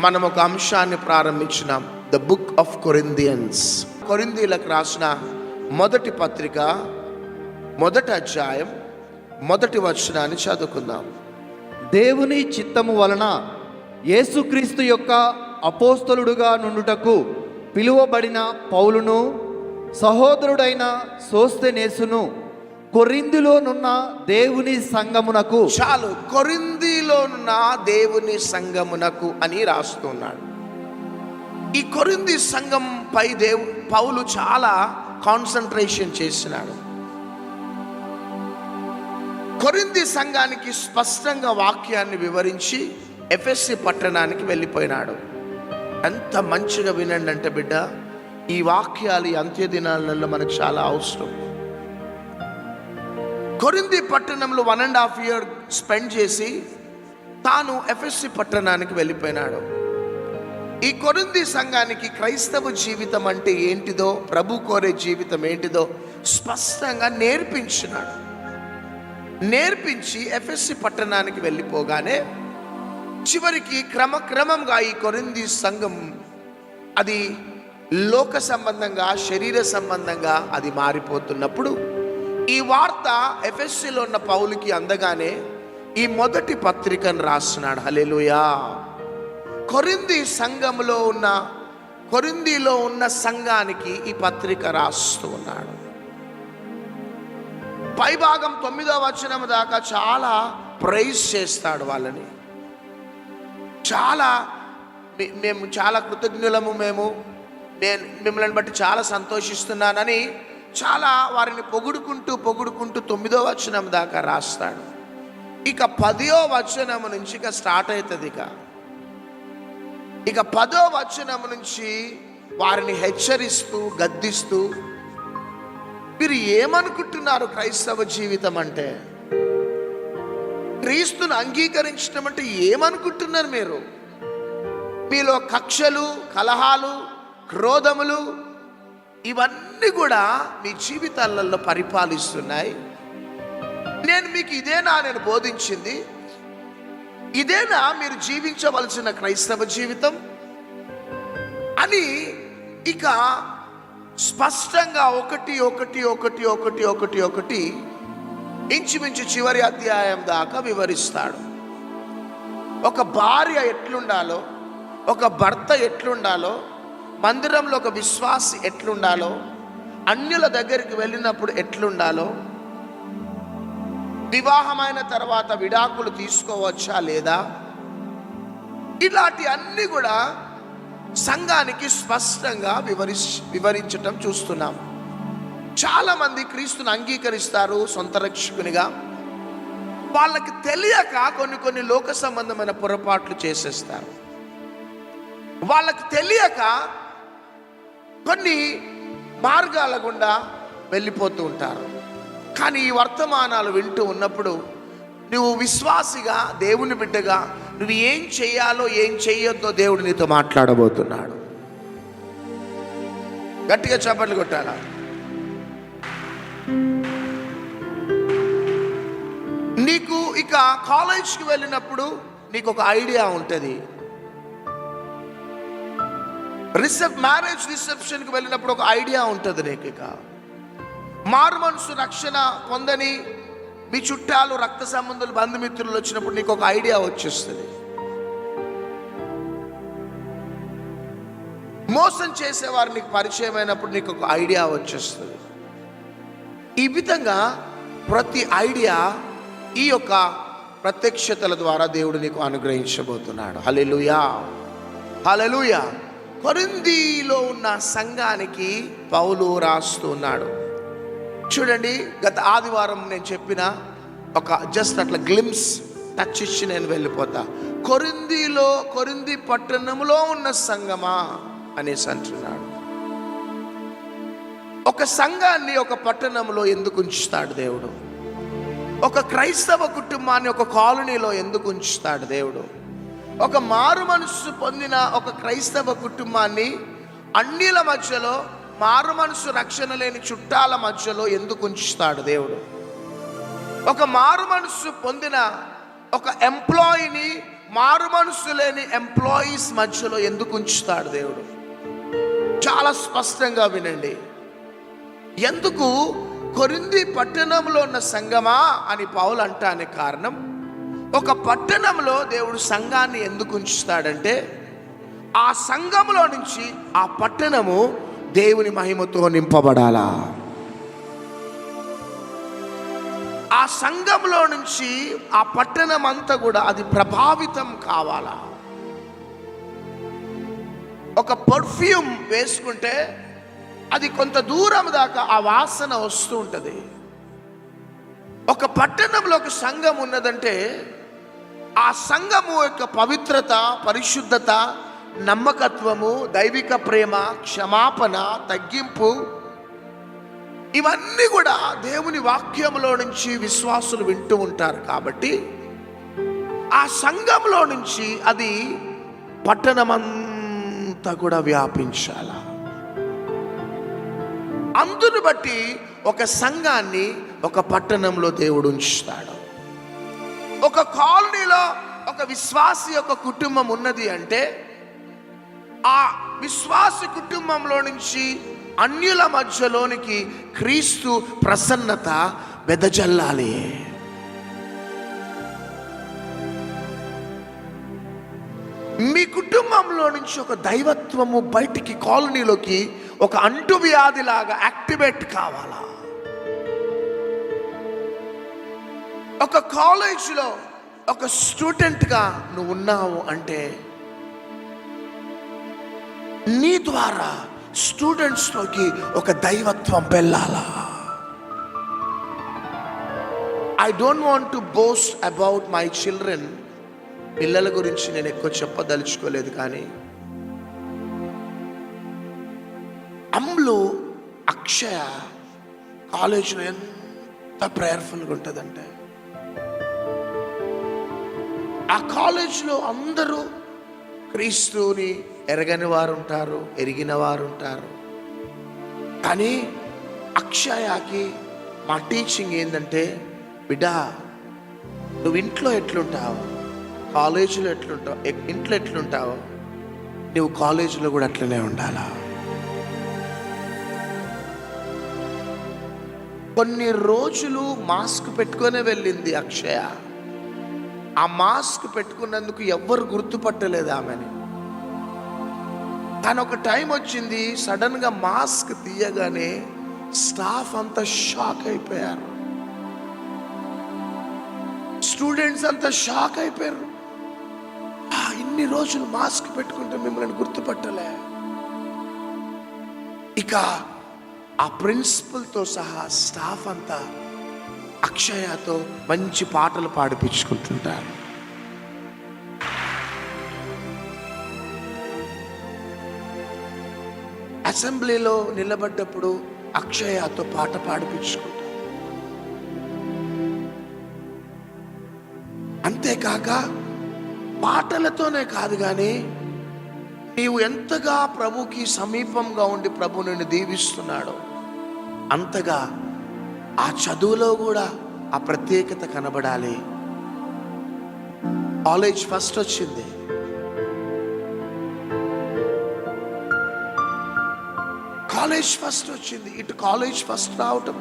మనం ఒక అంశాన్ని ప్రారంభించినాం, ద బుక్ ఆఫ్ కొరింథియన్స్. కొరింథీయులకు రాసిన మొదటి పత్రిక మొదటి అధ్యాయం మొదటి వచనాన్ని చదువుకుందాం. దేవుని చిత్తము వలన యేసుక్రీస్తు యొక్క అపోస్తలుడుగా నుండుటకు పిలువబడిన పౌలును, సహోదరుడైన సోస్తెనేసును కొరింథీలోనున్న దేవుని సంఘమునకు. చాలు, కొరింథీలోనున్న దేవుని సంఘమునకు అని రాస్తున్నాడు. ఈ కొరింథీ సంఘం పై పౌలు చాలా కాన్సంట్రేషన్ చేసినాడు. కొరింథీ సంఘానికి స్పష్టంగా వాక్యాన్ని వివరించి ఎఫెసీ పట్టణానికి వెళ్ళిపోయినాడు. ఎంత మంచిగా వినండి అంటే బిడ్డ, ఈ వాక్యాలు ఈ అంత్య దినాలలో మనకు చాలా అవసరం. కొరింథీ పట్టణంలో 1.5 years స్పెండ్ చేసి తాను ఎఫెసీ పట్టణానికి వెళ్ళిపోయినాడు. ఈ కొరింథీ సంఘానికి క్రైస్తవ జీవితం అంటే ఏంటిదో, ప్రభు కోరే జీవితం ఏంటిదో స్పష్టంగా నేర్పించినాడు. నేర్పించి ఎఫెసీ పట్టణానికి వెళ్ళిపోగానే చివరికి క్రమక్రమంగా ఈ కొరింథీ సంఘం అది లోక సంబంధంగా, శరీర సంబంధంగా అది మారిపోతున్నప్పుడు ఈ వార్త ఎఫెసీలో ఉన్న పౌలుకి అందగానే ఈ మొదటి పత్రికను రాస్తున్నాడు. హల్లెలూయా. కొరింథీలో ఉన్న సంఘానికి ఈ పత్రిక రాస్తూ ఉన్నాడు. పైభాగం 9వ వచనం దాకా చాలా ప్రైజ్ చేస్తాడు వాళ్ళని. మేము చాలా కృతజ్ఞులము, నేను మిమ్మల్ని బట్టి చాలా సంతోషిస్తున్నానని చాలా వారిని పొగుడుకుంటూ 9వ వచనం దాకా రాస్తాడు. ఇక 10వ వచనం నుంచి ఇక స్టార్ట్ అవుతుంది. ఇక 10వ వచనం నుంచి వారిని హెచ్చరిస్తూ గద్దిస్తూ, మీరు ఏమనుకుంటున్నారు క్రైస్తవ జీవితం అంటే, క్రీస్తును అంగీకరించడం అంటే ఏమనుకుంటున్నారు మీరు? మీలో కక్షలు, కలహాలు, క్రోధములు ఇవన్నీ కూడా మీ జీవితాలలో పరిపాలిస్తున్నాయి. నేను మీకు ఇదేనా నేను బోధించింది? ఇదేనా మీరు జీవించవలసిన క్రైస్తవ జీవితం అని ఇక స్పష్టంగా ఒకటి ఇంచుమించు చివరి అధ్యాయం దాకా వివరిస్తాడు. ఒక భార్య ఎట్లుండాలో, ఒక భర్త ఎట్లుండాలో, మందిరంలో ఒక విశ్వాసి ఎట్లుండాలో, అన్యుల దగ్గరికి వెళ్ళినప్పుడు ఎట్లుండాలో, వివాహమైన తర్వాత విడాకులు తీసుకోవచ్చా లేదా, ఇలాంటి అన్ని కూడా సంఘానికి స్పష్టంగా వివరించటం చూస్తున్నాం. చాలా మంది క్రీస్తుని అంగీకరిస్తారు సొంత రక్షకునిగా. వాళ్ళకి తెలియక కొన్ని లోక సంబంధమైన పొరపాట్లు చేసేస్తారు. వాళ్ళకి తెలియక కొన్ని మార్గాల గుండా వెళ్ళిపోతూ ఉంటారు. కానీ ఈ వర్తమానాలు వింటూ ఉన్నప్పుడు నువ్వు విశ్వాసిగా, దేవుని బిడ్డగా నువ్వు ఏం చేయాలో ఏం చేయొద్దో దేవుడు నీతో మాట్లాడబోతున్నాడు. గట్టిగా చప్పట్లు కొట్టాలా? నీకు ఇక కాలేజ్కి వెళ్ళినప్పుడు నీకు ఒక ఐడియా ఉంటుంది. మ్యారేజ్ రిసెప్షన్కి వెళ్ళినప్పుడు ఒక ఐడియా ఉంటుంది నీకు. ఇక మారు మనసు రక్షణ పొందని మీ చుట్టాలు, రక్త సంబంధులు, బంధుమిత్రులు వచ్చినప్పుడు నీకు ఒక ఐడియా వచ్చేస్తుంది. మోసం చేసేవారు నీకు పరిచయం అయినప్పుడు నీకు ఒక ఐడియా వచ్చేస్తుంది. ఈ విధంగా ప్రతి ఐడియా ఈ యొక్క ప్రత్యక్షతల ద్వారా దేవుడు నీకు అనుగ్రహించబోతున్నాడు. హల్లెలూయా, హల్లెలూయా. కొరింథీలో ఉన్న సంఘానికి పౌలు రాస్తున్నాడు. చూడండి, గత ఆదివారం నేను చెప్పిన ఒక జస్ట్ అట్లా గ్లిమ్స్ టచ్ ఇచ్చి నేను వెళ్ళిపోతా. కొరింథీ పట్టణంలో ఉన్న సంఘమా అనేసి అంటున్నాడు. ఒక సంఘాన్ని ఒక పట్టణంలో ఎందుకు ఉంచుతాడు దేవుడు? ఒక క్రైస్తవ కుటుంబాన్ని ఒక కాలనీలో ఎందుకు ఉంచుతాడు దేవుడు? ఒక మారు మనసు పొందిన ఒక క్రైస్తవ కుటుంబాన్ని అన్యుల మధ్యలో, మారు మనసు రక్షణ లేని చుట్టాల మధ్యలో ఎందుకు ఉంచుతాడు దేవుడు? ఒక మారు మనసు పొందిన ఒక ఎంప్లాయీని మారు మనసు లేని ఎంప్లాయీస్ మధ్యలో ఎందుకు ఉంచుతాడు దేవుడు? చాలా స్పష్టంగా వినండి. ఎందుకు కొరింథీ పట్టణంలో ఉన్న సంఘమా అని పౌలు అంటానికి కారణం, ఒక పట్టణంలో దేవుడు సంఘాన్ని ఎందుకు ఉంచుతాడంటే, ఆ సంఘములో నుంచి ఆ పట్టణము దేవుని మహిమతో నింపబడాలా. ఆ సంఘంలో నుంచి ఆ పట్టణం అంతా కూడా అది ప్రభావితం కావాలా. ఒక పర్ఫ్యూమ్ వేసుకుంటే అది కొంత దూరం దాకా ఆ వాసన వస్తూ ఉంటుంది. ఒక పట్టణంలో ఒక సంఘం ఉన్నదంటే ఆ సంఘము యొక్క పవిత్రత, పరిశుద్ధత, నమ్మకత్వము, దైవిక ప్రేమ, క్షమాపణ, తగ్గింపు, ఇవన్నీ కూడా దేవుని వాక్యంలో నుంచి విశ్వాసులు వింటూ ఉంటారు. కాబట్టి ఆ సంఘంలో నుంచి అది పట్టణమంతా కూడా వ్యాపించాల. అందును బట్టి ఒక సంఘాన్ని ఒక పట్టణంలో దేవుడు ఉంచుతాడు. ఒక కాలనీలో ఒక విశ్వాసి యొక్క కుటుంబం ఉన్నది అంటే ఆ విశ్వాసి కుటుంబంలో నుంచి అన్యుల మధ్యలోనికి క్రీస్తు ప్రసన్నత వెదజల్లాలి. మీ కుటుంబంలో నుంచి ఒక దైవత్వము బయటికి కాలనీలోకి ఒక అంటువ్యాధిలాగా యాక్టివేట్ కావాలా. ఒక కాలేజీలో ఒక స్టూడెంట్గా నువ్వు ఉన్నావు అంటే నీ ద్వారా స్టూడెంట్స్లోకి ఒక దైవత్వం వెళ్ళాలా. I don't want to boast about my children. పిల్లల గురించి నేను ఎక్కువ చెప్పదలుచుకోలేదు, కానీ అమ్ములు అక్షయ కాలేజీలో ఎంత ప్రేయర్ఫుల్గా ఉంటుందంటే, ఆ కాలేజీలో అందరూ క్రీస్తుని ఎరగని వారు ఉంటారు, ఎరిగిన వారు ఉంటారు. కానీ అక్షయకి మా టీచింగ్ ఏంటంటే, బిడ్డా నువ్వు ఇంట్లో ఎట్లుంటావు, కాలేజీలో ఎట్లుంటావు, ఇంట్లో ఎట్లుంటావు, నువ్వు కాలేజీలో కూడా అట్లనే ఉండాలా. కొన్ని రోజులు మాస్క్ పెట్టుకునే వెళ్ళింది అక్షయ. ఆ మాస్క్ పెట్టుకున్నందుకు ఎవ్వరు గుర్తుపట్టలేదు ఆమెని. కానీ ఒక టైం వచ్చింది, సడన్గా మాస్క్ తీయగానే స్టాఫ్ అంతా షాక్ అయిపోయారు, స్టూడెంట్స్ అంతా షాక్ అయిపోయారు. ఇన్ని రోజులు మాస్క్ పెట్టుకుంటే మిమ్మల్ని గుర్తుపట్టలే. ఇక ఆ ప్రిన్సిపల్తో సహా స్టాఫ్ అంతా అక్షయతో మంచి పాటలు పాడిపించుకుంటుంటారు. అసెంబ్లీలో నిలబడ్డప్పుడు అక్షయతో పాట పాడిపించుకుంటారు. అంతేకాక పాటలతోనే కాదు, కానీ నీవు ఎంతగా ప్రభుకి సమీపంగా ఉండి ప్రభు నిన్ను దీవిస్తున్నాడో అంతగా ఆ చదువులో కూడా ఆ ప్రత్యేకత కనబడాలి. కాలేజ్ ఫస్ట్ వచ్చింది. కాలేజ్ ఫస్ట్ వచ్చింది. ఇటు కాలేజ్ ఫస్ట్ రావటం,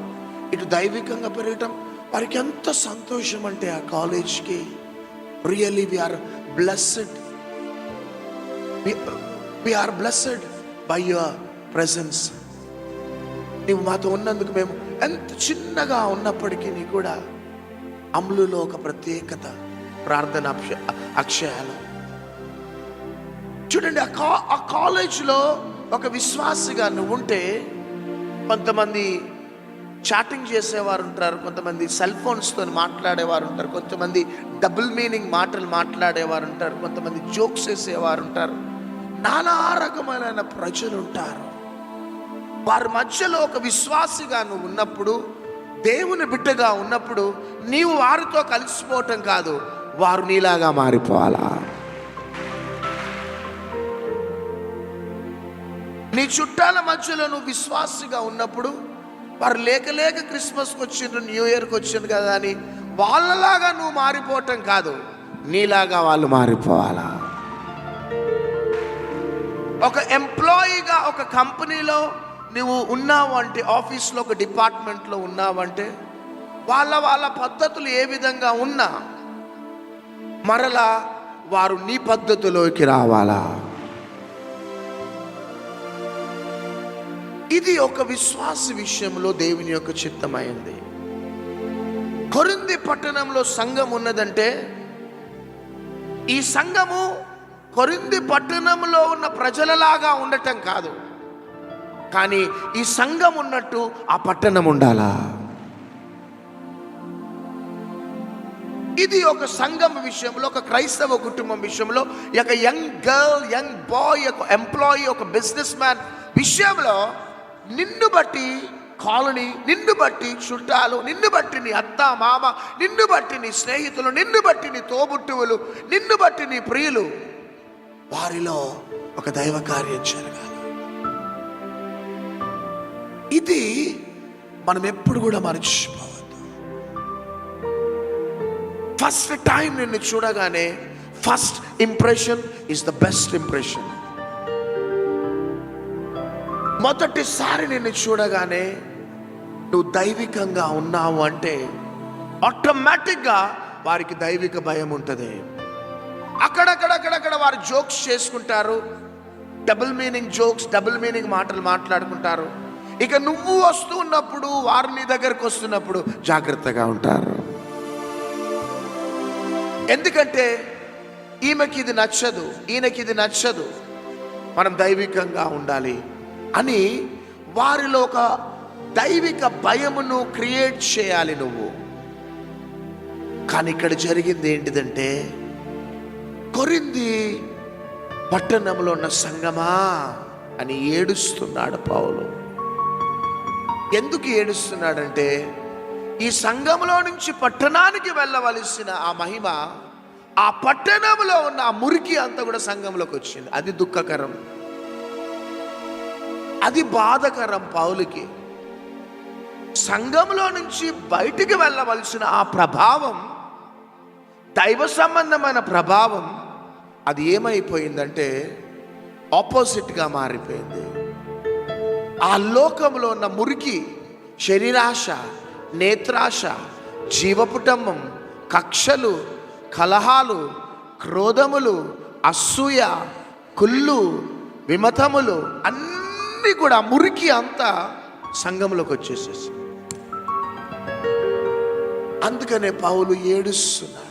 ఇటు దైవికంగా పెరగటం వారికి ఎంత సంతోషం అంటే, ఆ కాలేజ్కి really we are blessed, we are blessed by your presence. నీవు మాతో ఉన్నందుకు మేము ఎంత చిన్నగా ఉన్నప్పటికీ నీ కూడా అమలులో ఒక ప్రత్యేకత, ప్రార్థన అక్షయాలు చూడండి. ఆ కాలేజ్లో ఒక విశ్వాసిగా నువ్వు ఉంటే కొంతమంది చాటింగ్ చేసేవారు ఉంటారు, కొంతమంది సెల్ ఫోన్స్తో మాట్లాడేవారు ఉంటారు, కొంతమంది డబుల్ మీనింగ్ మాటలు మాట్లాడేవారు ఉంటారు, కొంతమంది జోక్స్ వేసేవారు ఉంటారు, నానా రకమైన ప్రజలు ఉంటారు. వారి మధ్యలో ఒక విశ్వాసిగా నువ్వు ఉన్నప్పుడు, దేవుని బిడ్డగా ఉన్నప్పుడు, నీవు వారితో కలిసిపోవటం కాదు, వారు నీలాగా మారిపోవాలా. నీ చుట్టాల మధ్యలో నువ్వు విశ్వాసిగా ఉన్నప్పుడు, వారు లేక క్రిస్మస్కి వచ్చిండ్రు, న్యూ ఇయర్కి వచ్చిండ్రు కదా అని వాళ్ళలాగా నువ్వు మారిపోవటం కాదు, నీలాగా వాళ్ళు మారిపోవాలా? ఒక ఎంప్లాయీగా ఒక కంపెనీలో నువ్వు ఉన్నావు అంటే, ఆఫీస్లో ఒక డిపార్ట్మెంట్లో ఉన్నావంటే, వాళ్ళ పద్ధతులు ఏ విధంగా ఉన్నా మరలా వారు నీ పద్ధతిలోకి రావాలా? ఇది ఒక విశ్వాస విషయంలో దేవుని యొక్క చిత్తమైంది. కొరింథీ పట్టణంలో సంఘం ఉన్నదంటే, ఈ సంఘము కొరింథీ పట్టణంలో ఉన్న ప్రజలలాగా ఉండటం కాదు, కానీ ఈ సంఘం ఉన్నట్టు ఆ పట్టణం ఉండాలా? ఇది ఒక సంఘం విషయంలో, ఒక క్రైస్తవ కుటుంబం విషయంలో, ఒక యంగ్ గర్ల్, యంగ్ బాయ్, ఒక ఎంప్లాయీ, ఒక బిజినెస్ మ్యాన్ విషయంలో నిన్ను బట్టి కాలనీ, నిన్ను బట్టి చుట్టాలు, నిన్ను బట్టి నీ అత్త మామ, నిన్ను బట్టి నీ స్నేహితులు, నిన్ను బట్టి నీ తోబుట్టువులు, నిన్ను బట్టి నీ ప్రియులు, వారిలో ఒక దైవ కార్యం జరగాలి. ఇది మనం ఎప్పుడు కూడా మర్చిపోవద్దు. ఫస్ట్ టైం నిన్ను చూడగానే first impression is the best impression. మొదటిసారి నిన్ను చూడగానే నువ్వు దైవికంగా ఉన్నావు అంటే ఆటోమేటిక్గా వారికి దైవిక భయం ఉంటుంది. అక్కడక్కడ వారు జోక్స్ చేసుకుంటారు, double meaning jokes, double meaning మాటలు మాట్లాడుకుంటారు. ఇక నువ్వు వస్తూ ఉన్నప్పుడు, వారు నీ దగ్గరకు వస్తున్నప్పుడు జాగ్రత్తగా ఉంటారు. ఎందుకంటే ఈమెకి ఇది నచ్చదు, ఈయనకి ఇది నచ్చదు, మనం దైవికంగా ఉండాలి అని వారిలో ఒక దైవిక భయమును క్రియేట్ చేయాలి నువ్వు. కానీ ఇక్కడ జరిగింది ఏంటిదంటే, కొరింథీ పట్టణంలో ఉన్న సంగమా అని ఏడుస్తున్నాడు పౌలు. ఎందుకు ఏడుస్తున్నాడంటే, ఈ సంఘంలో నుంచి పట్టణానికి వెళ్ళవలసిన ఆ మహిమ, ఆ పట్టణంలో ఉన్న ఆ మురికి అంతా కూడా సంఘంలోకి వచ్చింది. అది దుఃఖకరం, అది బాధకరం పౌలుకి. సంఘంలో నుంచి బయటికి వెళ్ళవలసిన ఆ ప్రభావం, దైవ సంబంధమైన ప్రభావం, అది ఏమైపోయిందంటే ఆపోజిట్గా మారిపోయింది. ఆ లోకంలో ఉన్న మురికి, శరీరాశ, నేత్రాశ, జీవపుటమ్మం, కక్షలు, కలహాలు, క్రోధములు, అసూయ, కుళ్ళు, విమతములు అన్నీ కూడా మురికి అంతా సంఘంలోకి వచ్చేసేసి. అందుకనే పౌలు ఏడుస్తున్నాడు.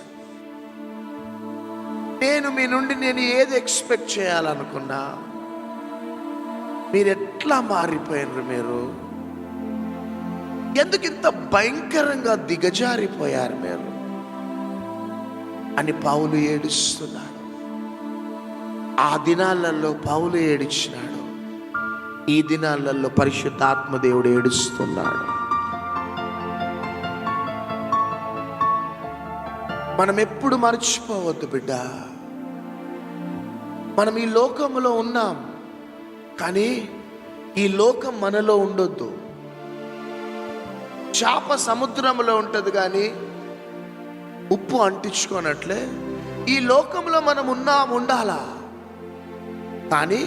నేను మీ నుండి ఏది ఎక్స్పెక్ట్ చేయాలనుకున్నా, మీరు ఎట్లా మారిపోయినారు, మీరు ఎందుకు ఇంత భయంకరంగా దిగజారిపోయారు మీరు అని పౌలు ఏడుస్తున్నాడు. ఆ దినాలలో పౌలు ఏడిచినాడు, ఈ దినాలలో పరిశుద్ధాత్మ దేవుడు ఏడుస్తున్నాడు. మనం ఎప్పుడు మర్చిపోవద్దు బిడ్డ, మనం ఈ లోకంలో ఉన్నాం, కానీ ఈ లోకం మనలో ఉండొద్దు. చేప సముద్రంలో ఉంటుంది కానీ ఉప్పు అంటించుకోనట్లే ఈ లోకంలో మనం ఉండాలా, కానీ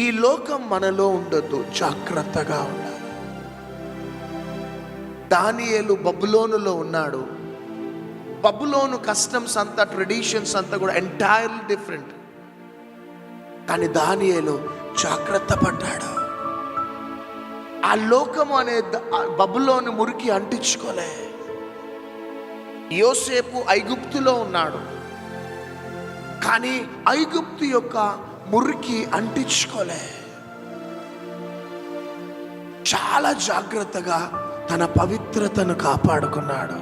ఈ లోకం మనలో ఉండొద్దు. జాగ్రత్తగా ఉండాలి. దానియేలు బబులోనులో ఉన్నాడు. బబులోను కస్టమ్స్ అంతా, ట్రెడిషన్స్ అంతా కూడా ఎంటైర్లీ డిఫరెంట్. కానీ దానియేలు జాగ్రత్త పడ్డాడు. ఆ లోకము అనే బబులోను మురికి అంటించుకోలే. యోసేపు ఐగుప్తులో ఉన్నాడు, కానీ ఐగుప్తు యొక్క మురికి అంటించుకోలే. చాలా జాగ్రత్తగా తన పవిత్రతను కాపాడుకున్నాడు.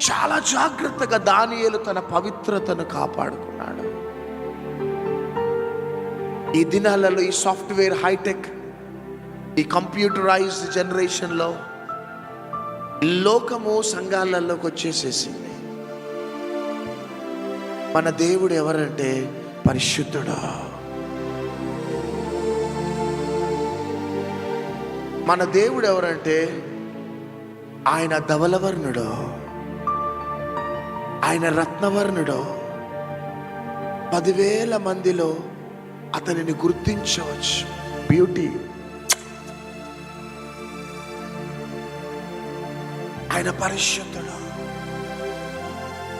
చాలా జాగ్రత్తగా దానియేలు తన పవిత్రతను కాపాడుకున్నాడు. ఈ దినాలలో ఈ సాఫ్ట్వేర్ హైటెక్, ఈ కంప్యూటరైజ్డ్ జనరేషన్లో లోకము సంఘాలలోకి వచ్చేసేసింది. మన దేవుడు ఎవరంటే పరిశుద్ధుడు. మన దేవుడు ఎవరంటే ఆయన ధవలవర్ణుడు. ఆయన రత్నవర్ణుడు. 10,000 మందిలో అతనిని గుర్తించవచ్చు. బ్యూటీ. ఆయన పరిశుద్ధుడు.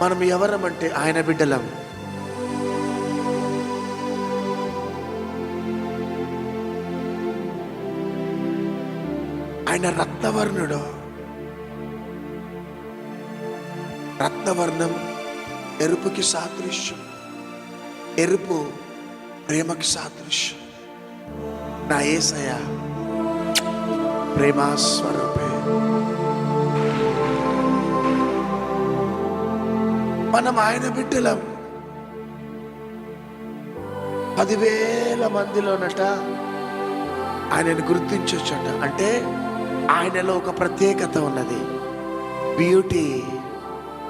మనం ఎవరమంటే ఆయన బిడ్డలం. ఆయన రత్నవర్ణుడు. రత్నవర్ణం ఎరుపుకి సాదృశ్యం. ఎరుపు ప్రేమకి సాదృశ్యం. నా యేసయ్య ప్రేమ స్వరూపే. మనం ఆయన బిడ్డలం. 10,000 మందిలోనట ఆయనను గుర్తించొచ్చట. అంటే ఆయనలో ఒక ప్రత్యేకత ఉన్నది. బ్యూటీ.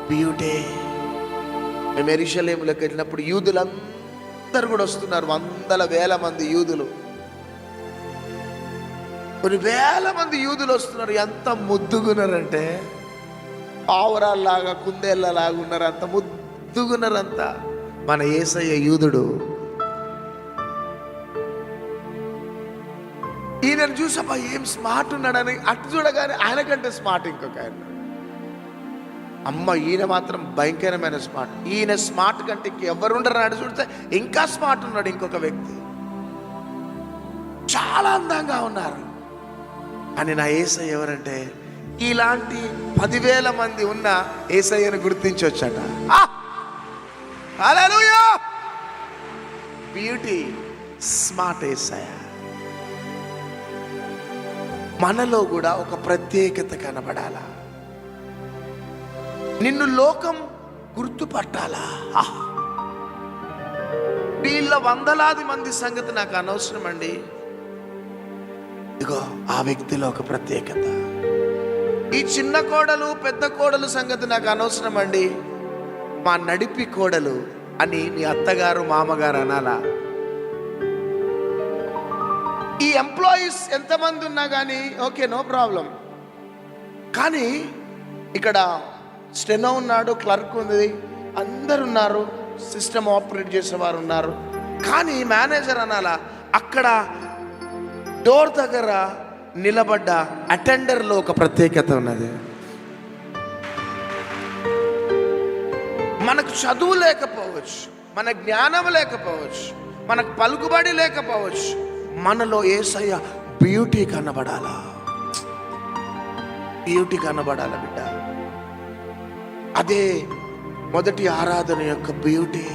బ్యూటీ. మేము యెరూషలేములోకి వెళ్ళినప్పుడు యూదులందరూ కూడా వస్తున్నారు. 100,000 మంది యూదులు, కొన్ని వేల మంది యూదులు వస్తున్నారు. ఎంత ముద్దుగున్నారంటే పావురాల్లాగా, కుందేళ్ళలాగా ఉన్నారు. అంత ముద్దుగున్నారంతా. మన యేసయ్య యూదుడు. ఈయనను చూసబ్బా ఏం స్మార్ట్ ఉన్నాడని అటు చూడగానే ఆయన కంటే స్మార్ట్ ఇంకొక ఆయన. అమ్మ ఈయన మాత్రం భయంకరమైన స్మార్ట్. ఈయన స్మార్ట్ కంటే ఎవరుండరు అటు చూస్తే ఇంకా స్మార్ట్ ఉన్నాడు ఇంకొక వ్యక్తి. చాలా అందంగా ఉన్నారు. అని నా యేసయ్య ఎవరంటే ఇలాంటి 10,000 మంది ఉన్న యేసయ్యను గుర్తించొచ్చట. హల్లెలూయా. బ్యూటీ, స్మార్ట్ యేసయ్య. మనలో కూడా ఒక ప్రత్యేకత కనబడాలా. నిన్ను లోకం గుర్తుపట్టాలా. వీళ్ళ 100,000 మంది సంగతి నాకు అనవసరం అండి. ఇదిగో ఆ వ్యక్తిలో ఒక ప్రత్యేకత. ఈ చిన్న కోడలు పెద్ద కోడలు సంగతి నాకు అనవసరం అండి. మా నడిపి కోడలు అని మీ అత్తగారు మామగారు అనాలా. ఈ ఎంప్లాయీస్ ఎంతమంది ఉన్నా కానీ ఓకే, నో ప్రాబ్లం. కానీ ఇక్కడ స్టెనో ఉన్నాడు, క్లర్క్ ఉంది, అందరు ఉన్నారు, సిస్టమ్ ఆపరేట్ చేసేవారు ఉన్నారు. కానీ మేనేజర్ అనాలా. అక్కడ డోర్ దగ్గర నిలబడ్డ అటెండర్లో ఒక ప్రత్యేకత ఉన్నది. మనకు చదువు లేకపోవచ్చు, మన జ్ఞానం లేకపోవచ్చు, మనకు పలుకుబడి లేకపోవచ్చు, మనలో యేసయ్య బ్యూటీ కనబడాలా. బ్యూటీ కనబడాల బిడ్డ. అదే మొదటి ఆరాధన యొక్క బ్యూటీ.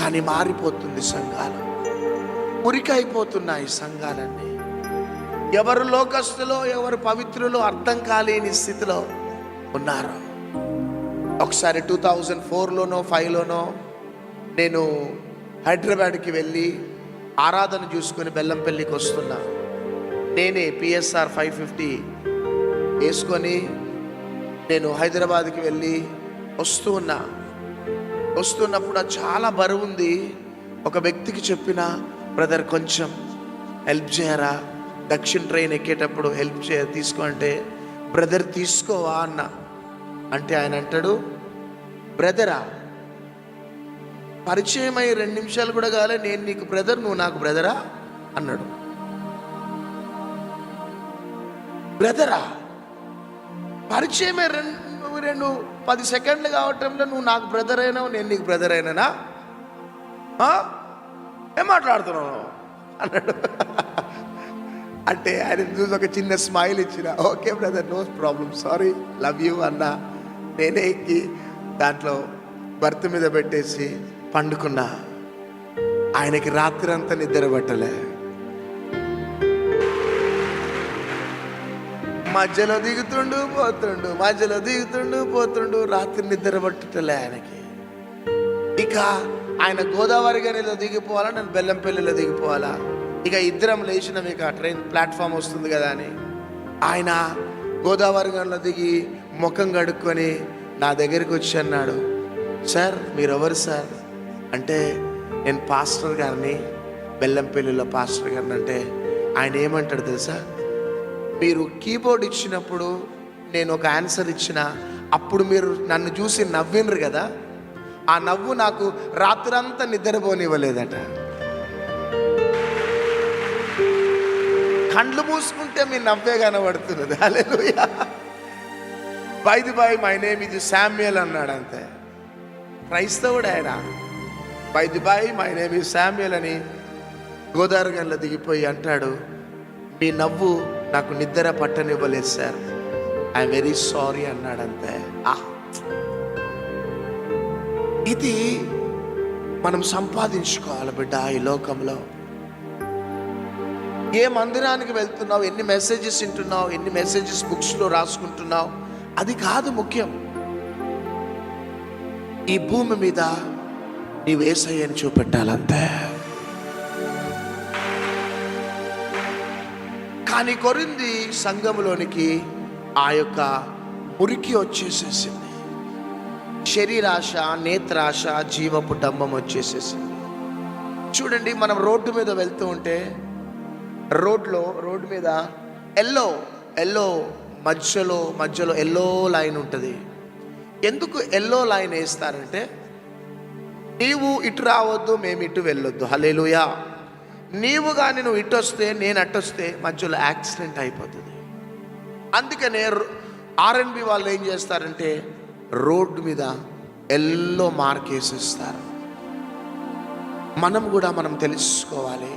కానీ మారిపోతుంది సంఘాలు, మురికైపోతున్నాయి సంఘాలన్నీ. ఎవరు లోకస్తులో ఎవరు పవిత్రులో అర్థం కాలేని స్థితిలో ఉన్నారు. ఒకసారి 2004లోనో 5లోనో నేను హైదరాబాద్కి వెళ్ళి ఆరాధన చూసుకొని బెల్లంపల్లికి వస్తున్నా. నేనే PSR 550 వేసుకొని నేను హైదరాబాద్కి వెళ్ళి వస్తున్నప్పుడు చాలా బరువు ఉంది. ఒక వ్యక్తికి చెప్పిన, బ్రదర్ కొంచెం హెల్ప్ చేయరా, దక్షిణ ట్రైన్ ఎక్కేటప్పుడు హెల్ప్ తీసుకో అంటే, బ్రదర్ తీసుకోవా అన్న. అంటే ఆయన అంటాడు, బ్రదరా పరిచయం అయ్యి 2 నిమిషాలు కూడా కాలే, నేను నీకు బ్రదర్, నువ్వు నాకు బ్రదరా అన్నాడు. బ్రదరా పరిచయమే 10 సెకండ్లు కావటంలో నువ్వు నాకు బ్రదర్ అయినావు, నేను నీకు బ్రదర్ అయినానా? ఏం మాట్లాడుతున్నావు అన్నాడు. అంటే ఆయన చూసి ఒక చిన్న స్మైల్ ఇచ్చిన, okay brother, no problem, sorry, love you అన్నా. నేనే ఎక్కి దాంట్లో బర్త్ మీద పెట్టేసి పండుకున్నా. ఆయనకి రాత్రి అంతా నిద్ర పట్టలే. మధ్యలో దిగుతుండు పోతుండు, రాత్రి నిద్ర పట్టుటలే ఆయనకి. ఇక ఆయన గోదావరి గనిలో దిగిపోవాలా, నేను బెల్లంపల్లిలో దిగిపోవాలా. ఇక ఇద్దరం లేచినాం, ఇక ట్రైన్ ప్లాట్ఫామ్ వస్తుంది కదా అని. ఆయన గోదావరి గనిలో దిగి ముఖం కడుక్కొని నా దగ్గరికి వచ్చి అన్నాడు, సార్ మీరెవరు సార్ అంటే, నేను పాస్టర్ గారిని, బెల్లంపల్లిలో పాస్టర్ గారిని. అంటే ఆయన ఏమంటాడు తెలుసా, మీరు కీబోర్డ్ ఇచ్చినప్పుడు నేను ఒక ఆన్సర్ ఇచ్చిన, అప్పుడు మీరు నన్ను చూసి నవ్వినరు కదా, ఆ నవ్వు నాకు రాత్రంతా నిద్రపోనివ్వలేదట. కండ్లు మూసుకుంటే మీ నవ్వే కనబడుతున్నది. Hallelujah. By the by my name ఇది శామ్యుయల్ అన్నాడు అంతే. క్రైస్తవుడు ఆయన. By the by my name ఇది శామ్యుయల్ అని గోదావరి గంలో దిగిపోయి అంటాడు, మీ నవ్వు నాకు నిద్ర పట్టనివ్వలేదు సార్, ఐఎమ్ వెరీ సారీ అన్నాడంతే. ఇది మనం సంపాదించుకోవాలి బిడ్డ. ఈ లోకంలో ఏ మందిరానికి వెళ్తున్నావు, ఎన్ని మెసేజెస్ వింటున్నావు, ఎన్ని మెసేజెస్ బుక్స్లో రాసుకుంటున్నావు, అది కాదు ముఖ్యం. ఈ భూమి మీద నీవు యేసయ్యని చూపెట్టాలంతే. కానీ కొరింథీ సంఘములోనికి ఆ యొక్క మురికి వచ్చేసేసింది. శరీరాశ, నేత్రాశ, జీవపు డంబం వచ్చేసేసింది. చూడండి, మనం రోడ్డు మీద వెళ్తూ ఉంటే రోడ్డు మీద ఎల్లో మధ్యలో ఎల్లో లైన్ ఉంటుంది. ఎందుకు ఎల్లో లైన్ వేస్తారంటే, నీవు ఇటు రావద్దు, మేము ఇటు వెళ్ళొద్దు. హల్లెలూయా. నీవు కానీ నువ్వు ఇటు వస్తే, నేను అటు వస్తే మధ్యలో యాక్సిడెంట్ అయిపోతుంది. అందుకనే ఆర్ఎన్బి వాళ్ళు ఏం చేస్తారంటే రోడ్డు మీద ఎల్లో మార్క్ వేసేస్తారు. మనం తెలుసుకోవాలి,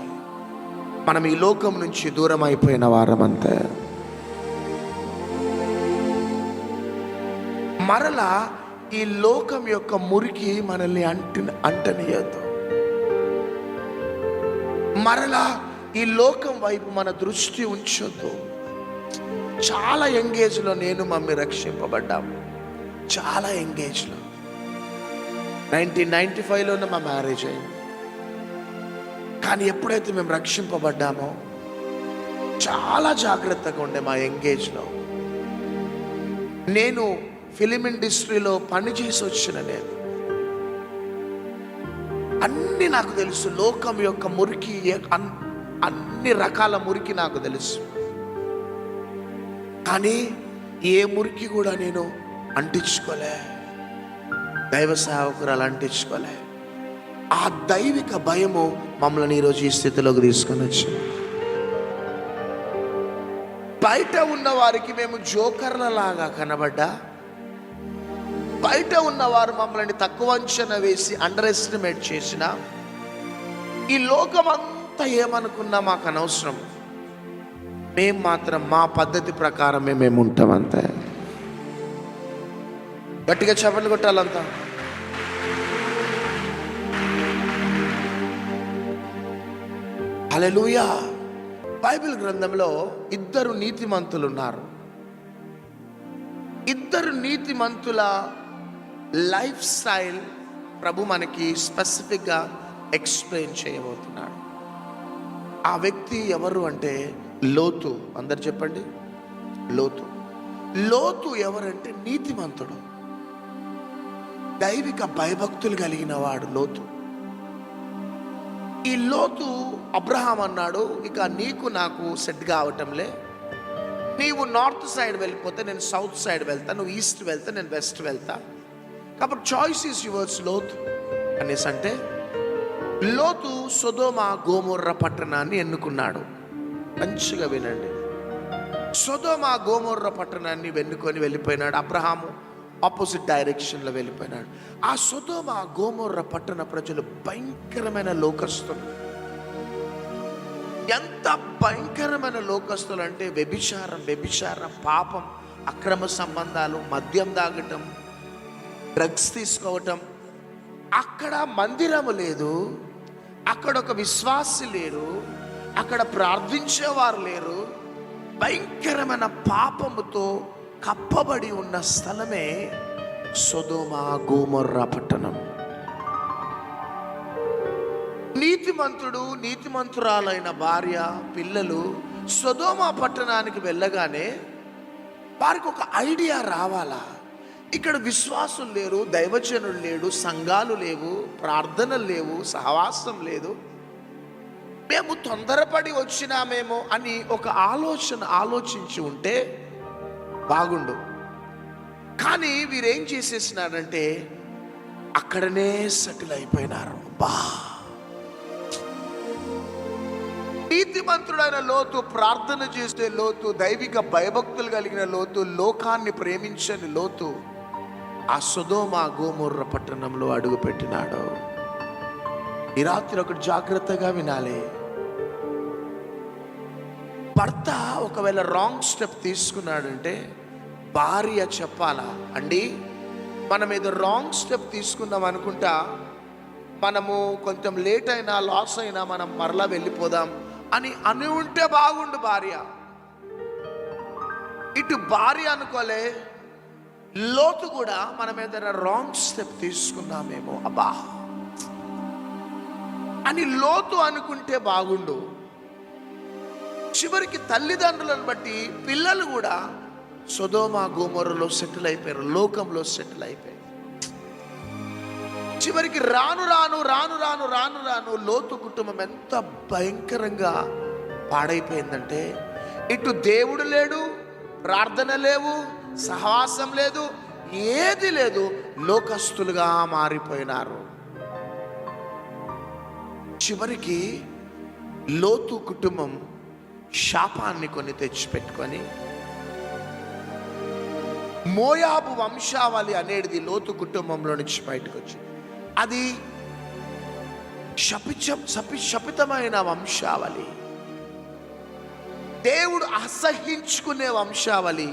మనం ఈ లోకం నుంచి దూరం అయిపోయిన వారం అంతే. మరలా ఈ లోకం యొక్క మురికి మనల్ని అంటనీయద్దు. మరలా ఈ లోకం వైపు మన దృష్టి ఉంచొద్దు. చాలా ఎంగేజ్లో నేను మమ్మీ రక్షింపబడ్డాము. చాలా ఎంగేజ్లో 1995లోనే మా మ్యారేజ్ అయింది. కానీ ఎప్పుడైతే మేము రక్షింపబడ్డామో చాలా జాగ్రత్తగా ఉండే మా ఎంగేజ్లో. నేను ఫిలిం ఇండస్ట్రీలో పనిచేసి వచ్చిన నేను అన్నీ నాకు తెలుసు. లోకం యొక్క మురికి, అన్ని రకాల మురికి నాకు తెలుసు. కానీ ఏ మురికి కూడా నేను అంటించుకోలే, దైవ సేవకురాలు అంటించుకోలే. ఆ దైవిక భయము మమ్మల్ని ఈరోజు ఈ స్థితిలోకి తీసుకొని వచ్చింది. బయట ఉన్న వారికి మేము జోకర్ల లాగా కనబడ్డా, బయట ఉన్నవారు మమ్మల్ని తక్కువ అంచనా వేసి అండర్ ఎస్టిమేట్ చేసిన, ఈ లోకం అంతా ఏమనుకున్నా మాకు అనవసరం. మేము మాత్రం మా పద్ధతి ప్రకారమే మేము ఉంటాం అంతే. గట్టిగా చప్పట్లు కొట్టాలంతా. హల్లెలూయా. బైబిల్ గ్రంథంలో ఇద్దరు నీతిమంతులు ఉన్నారు. ఇద్దరు నీతిమంతుల లైఫ్ స్టైల్ ప్రభు మనకి స్పెసిఫిక్గా ఎక్స్ప్లెయిన్ చేయబోతున్నాడు. ఆ వ్యక్తి ఎవరు అంటే లోతు. అందరు చెప్పండి, లోతు. లోతు ఎవరంటే నీతిమంతుడు, దైవిక భయభక్తులు కలిగిన వాడు లోతు. ఈ లోతు అబ్రహాం అన్నాడు, ఇక నీకు నాకు సెట్ కావటంలే, నీవు నార్త్ సైడ్ వెళ్ళిపోతే నేను సౌత్ సైడ్ వెళ్తా, నువ్వు ఈస్ట్ వెళ్తా నేను వెస్ట్ వెళ్తా, కాబట్టి చాయిస్ ఈస్ యువర్స్ లోతు అనేసి అంటే లోతు సొదొమ గోమొర్ర పట్టణాన్ని ఎన్నుకున్నాడు. మంచిగా వినండి, సొదొమ గోమొర్ర పట్టణాన్ని వెన్నుకొని వెళ్ళిపోయినాడు. అబ్రహాము ఆపోజిట్ డైరెక్షన్లో వెళ్ళిపోయినాడు. ఆ సొదొమ గోమొర్ర పట్టణ ప్రజలు భయంకరమైన లోకస్తులు. ఎంత భయంకరమైన లోకస్తులు అంటే వ్యభిచారం, పాపం, అక్రమ సంబంధాలు, మద్యం తాగటం, డ్రగ్స్ తీసుకోవటం. అక్కడ మందిరము లేదు, అక్కడ ఒక విశ్వాసి లేరు, అక్కడ ప్రార్థించేవారు లేరు. భయంకరమైన పాపముతో కప్పబడి ఉన్న స్థలమే సొదొమ గోమొర్ర పట్టణం. నీతిమంతురాలైన భార్య, పిల్లలు సొదొమ పట్టణానికి వెళ్ళగానే వారికి ఒక ఐడియా రావాలా, ఇక్కడ విశ్వాసులు లేరు, దైవజనులు లేడు, సంఘాలు లేవు, ప్రార్థనలు లేవు, సహవాసం లేదు, మేము తొందరపడి వచ్చినామేమో అని ఒక ఆలోచించి ఉంటే బాగుండు. కానీ వీరేం చేసేసినారంటే అక్కడనే సెటిల్ అయిపోయినారు. బా, నీతిమంతుడైన లోతు, ప్రార్థన చేసే లోతు, దైవిక భయభక్తులు కలిగిన లోతు, లోకాన్ని ప్రేమించని లోతు ఆ సొదొమ గొమొర్రా పట్టణంలో అడుగు పెట్టినాడు. ఈ రాత్రి ఒకటి జాగ్రత్తగా వినాలి. భర్త ఒకవేళ రాంగ్ స్టెప్ తీసుకున్నాడంటే భార్య చెప్పాలా, అండి మనం ఏదో రాంగ్ స్టెప్ తీసుకున్నాం అనుకుంటా, మనము కొంచెం లేట్ అయినా లాస్ అయినా మనం మరలా వెళ్ళిపోదాం అని ఉంటే బాగుండు భార్య. ఇటు భార్య అనుకోలే, లోతు కూడా మనం ఏదైనా రాంగ్ స్టెప్ తీసుకున్నామేమో అబ్బా అని లోతు అనుకుంటే బాగుండు. చివరికి తల్లిదండ్రులను బట్టి పిల్లలు కూడా సొదొమ గొమొర్రాలో సెటిల్ అయిపోయారు, లోకంలో సెటిల్ అయిపోయారు. చివరికి రాను రాను రాను రాను రాను రాను లోతు కుటుంబం ఎంత భయంకరంగా పాడైపోయిందంటే, ఇటు దేవుడు లేడు, ప్రార్థన లేవు, సహవాసం లేదు, ఏది లేదు, లోకస్తులుగా మారిపోయినారు. చివరికి లోతు కుటుంబం శాపాన్ని కొని తెచ్చిపెట్టుకొని, మోయాబు వంశావళి లోతు కుటుంబంలో నుంచి బయటకు వచ్చింది. అది శపితమైన వంశావళి, దేవుడు అసహించుకునే వంశావళి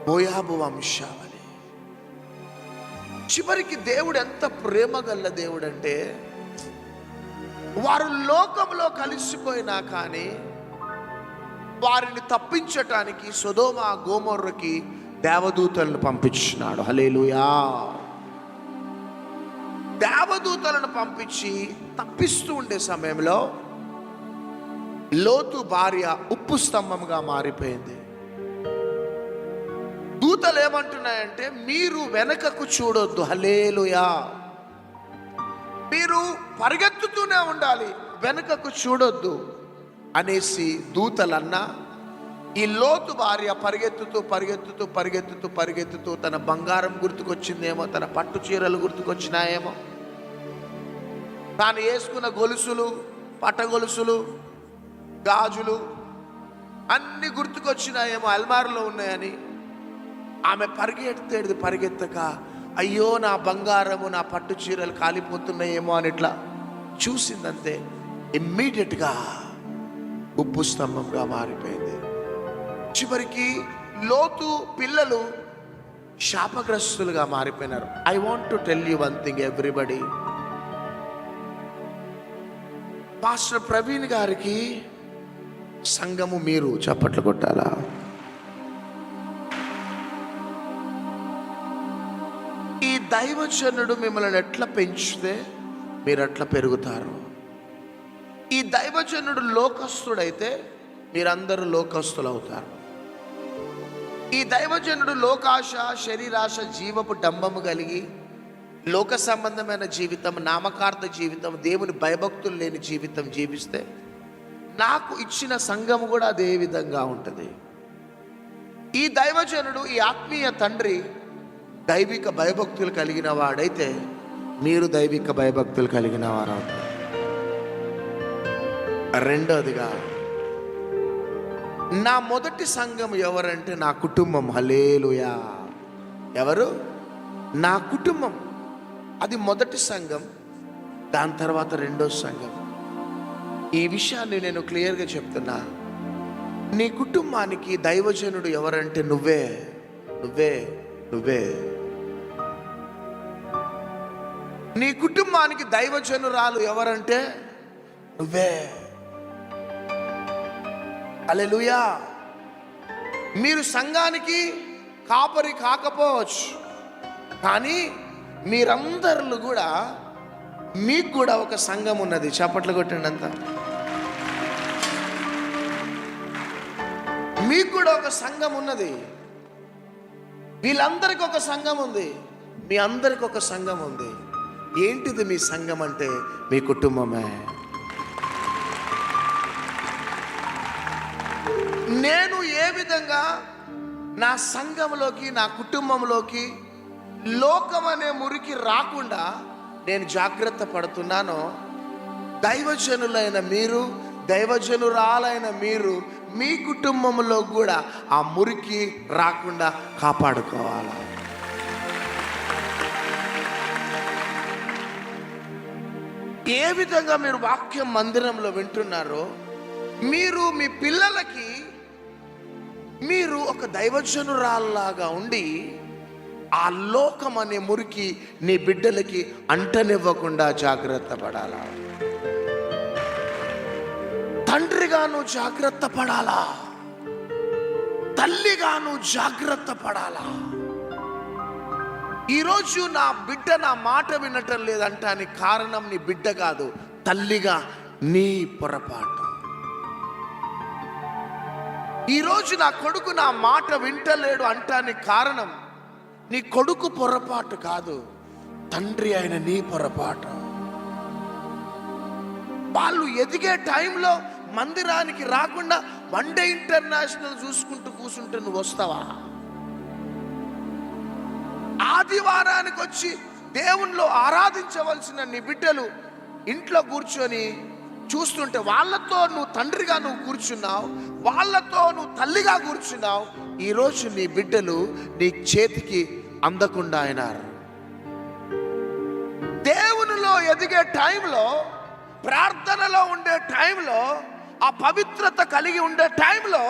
మోయాబు వంశావళి. చివరికి దేవుడు ఎంత ప్రేమ గల్ల దేవుడు అంటే, వారు లోకంలో కలిసిపోయినా కానీ వారిని తప్పించటానికి సొదొమ గొమొర్రాకి దేవదూతలను పంపించినాడు. హల్లెలూయా. దేవదూతలను పంపించి తప్పిస్తూ ఉండే సమయంలో లోతు భార్య ఉప్పు స్తంభంగా మారిపోయింది. దూతలు ఏమంటున్నాయంటే, మీరు వెనకకు చూడొద్దు, హల్లెలూయా, మీరు పరిగెత్తుతూనే ఉండాలి, వెనకకు చూడొద్దు అనేసి దూతలన్నా, ఈ లోతు భార్య పరిగెత్తుతూ పరిగెత్తుతూ పరిగెత్తుతూ పరిగెత్తుతూ తన బంగారం గుర్తుకొచ్చిందేమో, తన పట్టు చీరలు గుర్తుకొచ్చినాయేమో, తాను వేసుకున్న గొలుసులు, పట్ట గొలుసులు, గాజులు అన్ని గుర్తుకొచ్చినాయేమో, అల్మారులో ఉన్నాయని ఆమె పరిగెత్తక, అయ్యో నా బంగారము, నా పట్టు చీరలు కాలిపోతున్నాయేమో అని ఇట్లా చూసిందంతే. ఇమ్మీడియట్గా ఉప్పు స్తంభంగా మారిపోయింది. చివరికి లోతు పిల్లలు శాపగ్రస్తులుగా మారిపోయినారు. I want to tell you one thing everybody. Pastor Praveen గారికి సంఘము మీరు చప్పట్లు కొట్టాలా? ఈ దైవజనుడు మిమ్మల్ని ఎట్లా పెంచితే మీరు అట్లా పెరుగుతారు. ఈ దైవజనుడు లోకస్తుడైతే మీరందరూ లోకస్తులు అవుతారు. ఈ దైవజనుడు లోకాశ, శరీరాశ, జీవపు డంబము కలిగి లోక సంబంధమైన జీవితం, నామకార్థ జీవితం, దేవుని భయభక్తులు లేని జీవితం జీవిస్తే నాకు ఇచ్చిన సంఘము కూడా అదే విధంగా ఉంటుంది. ఈ దైవజనుడు, ఈ ఆత్మీయ తండ్రి దైవిక భయభక్తులు కలిగిన వాడైతే మీరు దైవిక భయభక్తులు కలిగిన వారు అవుతారు. రెండోదిగా, నా మొదటి సంఘం ఎవరంటే నా కుటుంబం. హల్లెలూయా. ఎవరు? నా కుటుంబం. అది మొదటి సంఘం, దాని తర్వాత రెండో సంఘం. ఈ విషయాన్ని నేను క్లియర్గా చెప్తున్నా. నీ కుటుంబానికి దైవజనుడు ఎవరంటే నువ్వే, నువ్వే, నువ్వే. నీ కుటుంబానికి దైవజనురాలు ఎవరంటే నువ్వే. హల్లెలూయా. మీరు సంఘానికి కాపరి కాకపోవచ్చు, కానీ మీరందరూ కూడా, మీకు కూడా ఒక సంఘం ఉన్నది. చప్పట్లు కొట్టండి అంతా. మీకు కూడా ఒక సంఘం ఉన్నది. వీళ్ళందరికీ ఒక సంఘం ఉంది, మీ అందరికి ఒక సంఘం ఉంది. ఏంటిది మీ సంఘం అంటే మీ కుటుంబమే. నేను ఏ విధంగా నా సంఘంలోకి, నా కుటుంబంలోకి లోకం అనే మురికి రాకుండా నేను జాగ్రత్త పడుతున్నానో, దైవజనులైన మీరు, దైవజనురాలైన మీరు మీ కుటుంబంలో కూడా ఆ మురికి రాకుండా కాపాడుకోవాలి. ఏ విధంగా మీరు వాక్యం మందిరంలో వింటున్నారో, మీరు మీ పిల్లలకి మీరు ఒక దైవజనురాల్లాగా ఉండి ఆ లోకం అనే మురికి నీ బిడ్డలకి అంటనివ్వకుండా జాగ్రత్త పడాలా. తండ్రిగా నువ్వు జాగ్రత్త పడాలా, తల్లిగా నువ్వు జాగ్రత్త పడాలా. ఈరోజు నా బిడ్డ నా మాట వినటం లేదంటానికి కారణం నీ బిడ్డ కాదు, తల్లిగా నీ పొరపాటు. ఈరోజు నా కొడుకు నా మాట వింటలేడు అంటానికి కారణం నీ కొడుకు పొరపాటు కాదు, తండ్రి అయిన నీ పొరపాటు. వాళ్ళు ఎదిగే టైంలో మందిరానికి రాకుండా వన్ డే ఇంటర్నేషనల్ చూసుకుంటూ కూర్చుంటే నువ్వు వస్తావా? ఆదివారానికి వచ్చి దేవునిలో ఆరాధించవలసిన నీ బిడ్డలు ఇంట్లో కూర్చొని చూస్తుంటే వాళ్ళతో నువ్వు తండ్రిగా నువ్వు కూర్చున్నావు, వాళ్ళతో నువ్వు తల్లిగా కూర్చున్నావు. ఈరోజు నీ బిడ్డలు నీ చేతికి అందకుండా అయినారు. దేవునిలో ఎదిగే టైంలో, ప్రార్థనలో ఉండే టైంలో, ఆ పవిత్రత కలిగి ఉండే టైంలో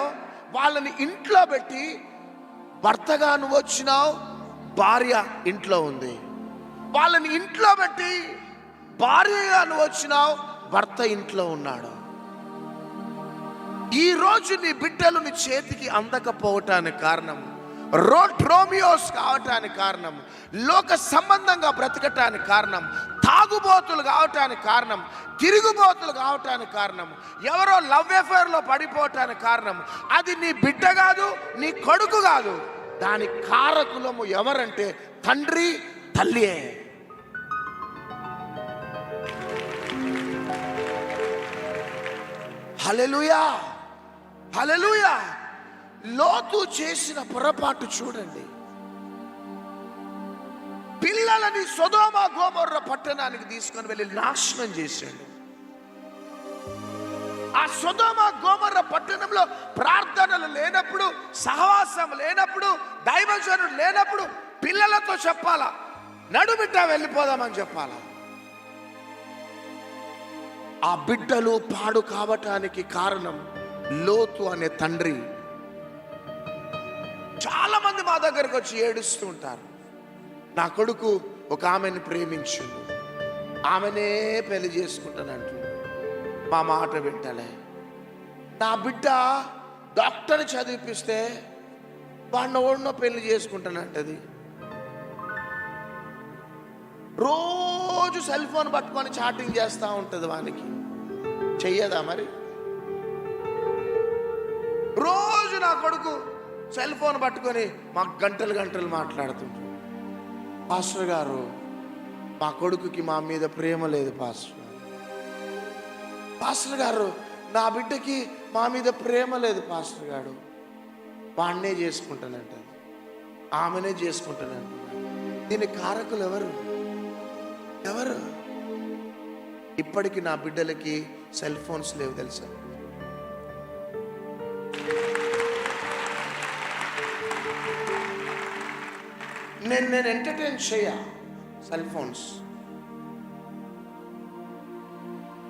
వాళ్ళని ఇంట్లో పెట్టి, భర్తగా నువ్వు వచ్చినావు, భార్య ఇంట్లో ఉంది. వాళ్ళని ఇంట్లో పెట్టి భార్యగా నువ్వు వచ్చినావు, భర్త ఇంట్లో ఉన్నాడు. ఈ రోజు నీ బిడ్డలు నీ చేతికి అందకపోవటానికి కారణం, రోమియోస్ కావటానికి కారణం, లోక సంబంధంగా బ్రతకటానికి కారణం, తాగుబోతులు కావటానికి కారణం, తిరుగుబోతులు కావటానికి కారణం, ఎవరో లవ్ అఫేర్లో పడిపోవటానికి కారణం. అది నీ బిడ్డ కాదు, నీ కొడుకు కాదు. దాని కారకులము ఎవరంటే తండ్రి, తల్లియే. హల్లెలూయా, హల్లెలూయా. లోతు చేసిన పొరపాటు చూడండి. పిల్లలని సొదొమ గొమొర్రా పట్టణానికి తీసుకొని వెళ్ళి నాశనం చేశాడు. ఆ సొదొమ గొమొర్రా పట్టణంలో ప్రార్థనలు లేనప్పుడు, సహవాసం లేనప్పుడు, దైవజనుడు లేనప్పుడు పిల్లలతో చెప్పాలా, నడుబిడ్డ వెళ్ళిపోదామని చెప్పాలా. ఆ బిడ్డలు పాడు కావటానికి కారణం లోతు అనే తండ్రి. చాలా మంది మా దగ్గరకు వచ్చి ఏడుస్తూ ఉంటారు, నా కొడుకు ఒక ఆమెను ప్రేమించిండు, ఆమెనే పెళ్లి చేసుకుంటానంటు, మా మాట వింటలే. నా బిడ్డ డాక్టర్ చదివిపిస్తే వాడిని ఓడినో పెళ్లి చేసుకుంటానంటది. రోజు సెల్ ఫోన్ పట్టుకొని చాటింగ్ చేస్తూ ఉంటుంది. వానికి చెయ్యదా మరి? రోజు నా కొడుకు సెల్ ఫోన్ పట్టుకొని మాకు గంటలు గంటలు మాట్లాడుతుంటాడు. పాస్టర్ గారు, మా కొడుకుకి మా మీద ప్రేమ లేదు పాస్టర్ గారు, నా బిడ్డకి మా మీద ప్రేమ లేదు పాస్టర్ గారు, వాడినే చేసుకుంటానంట, ఆమెనే చేసుకుంటానంట. దీని కారకులు ఎవరు? ఇప్పటికి నా బిడ్డలకి సెల్ ఫోన్స్ లేవు తెలుసా? నేను ఎంటర్టైన్ చేయ సెల్ ఫోన్స్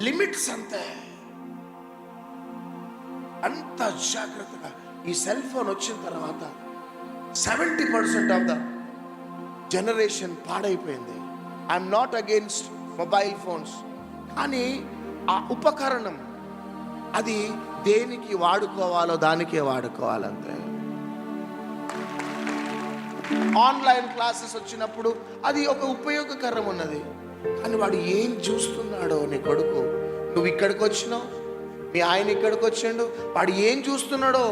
లిమిట్స్ అంతే. అంత జాగ్రత్తగా ఈ సెల్ ఫోన్ వచ్చిన తర్వాత 70% ఆఫ్ ద జనరేషన్ పాడైపోయింది. I'm not against mobile phones, కానీ ఆ ఉపకరణం అది దేనికి వాడుకోవాలో దానికే వాడుకోవాలంతే. ఆన్లైన్ క్లాసెస్ వచ్చినప్పుడు అది ఒక ఉపయోగకరం ఉన్నది, కానీ వాడు ఏం చూస్తున్నాడో నీ కొడుకు, నువ్వు ఇక్కడికి వచ్చినావు, మీ ఆయన ఇక్కడికి వచ్చిండు, వాడు ఏం చూస్తున్నాడో.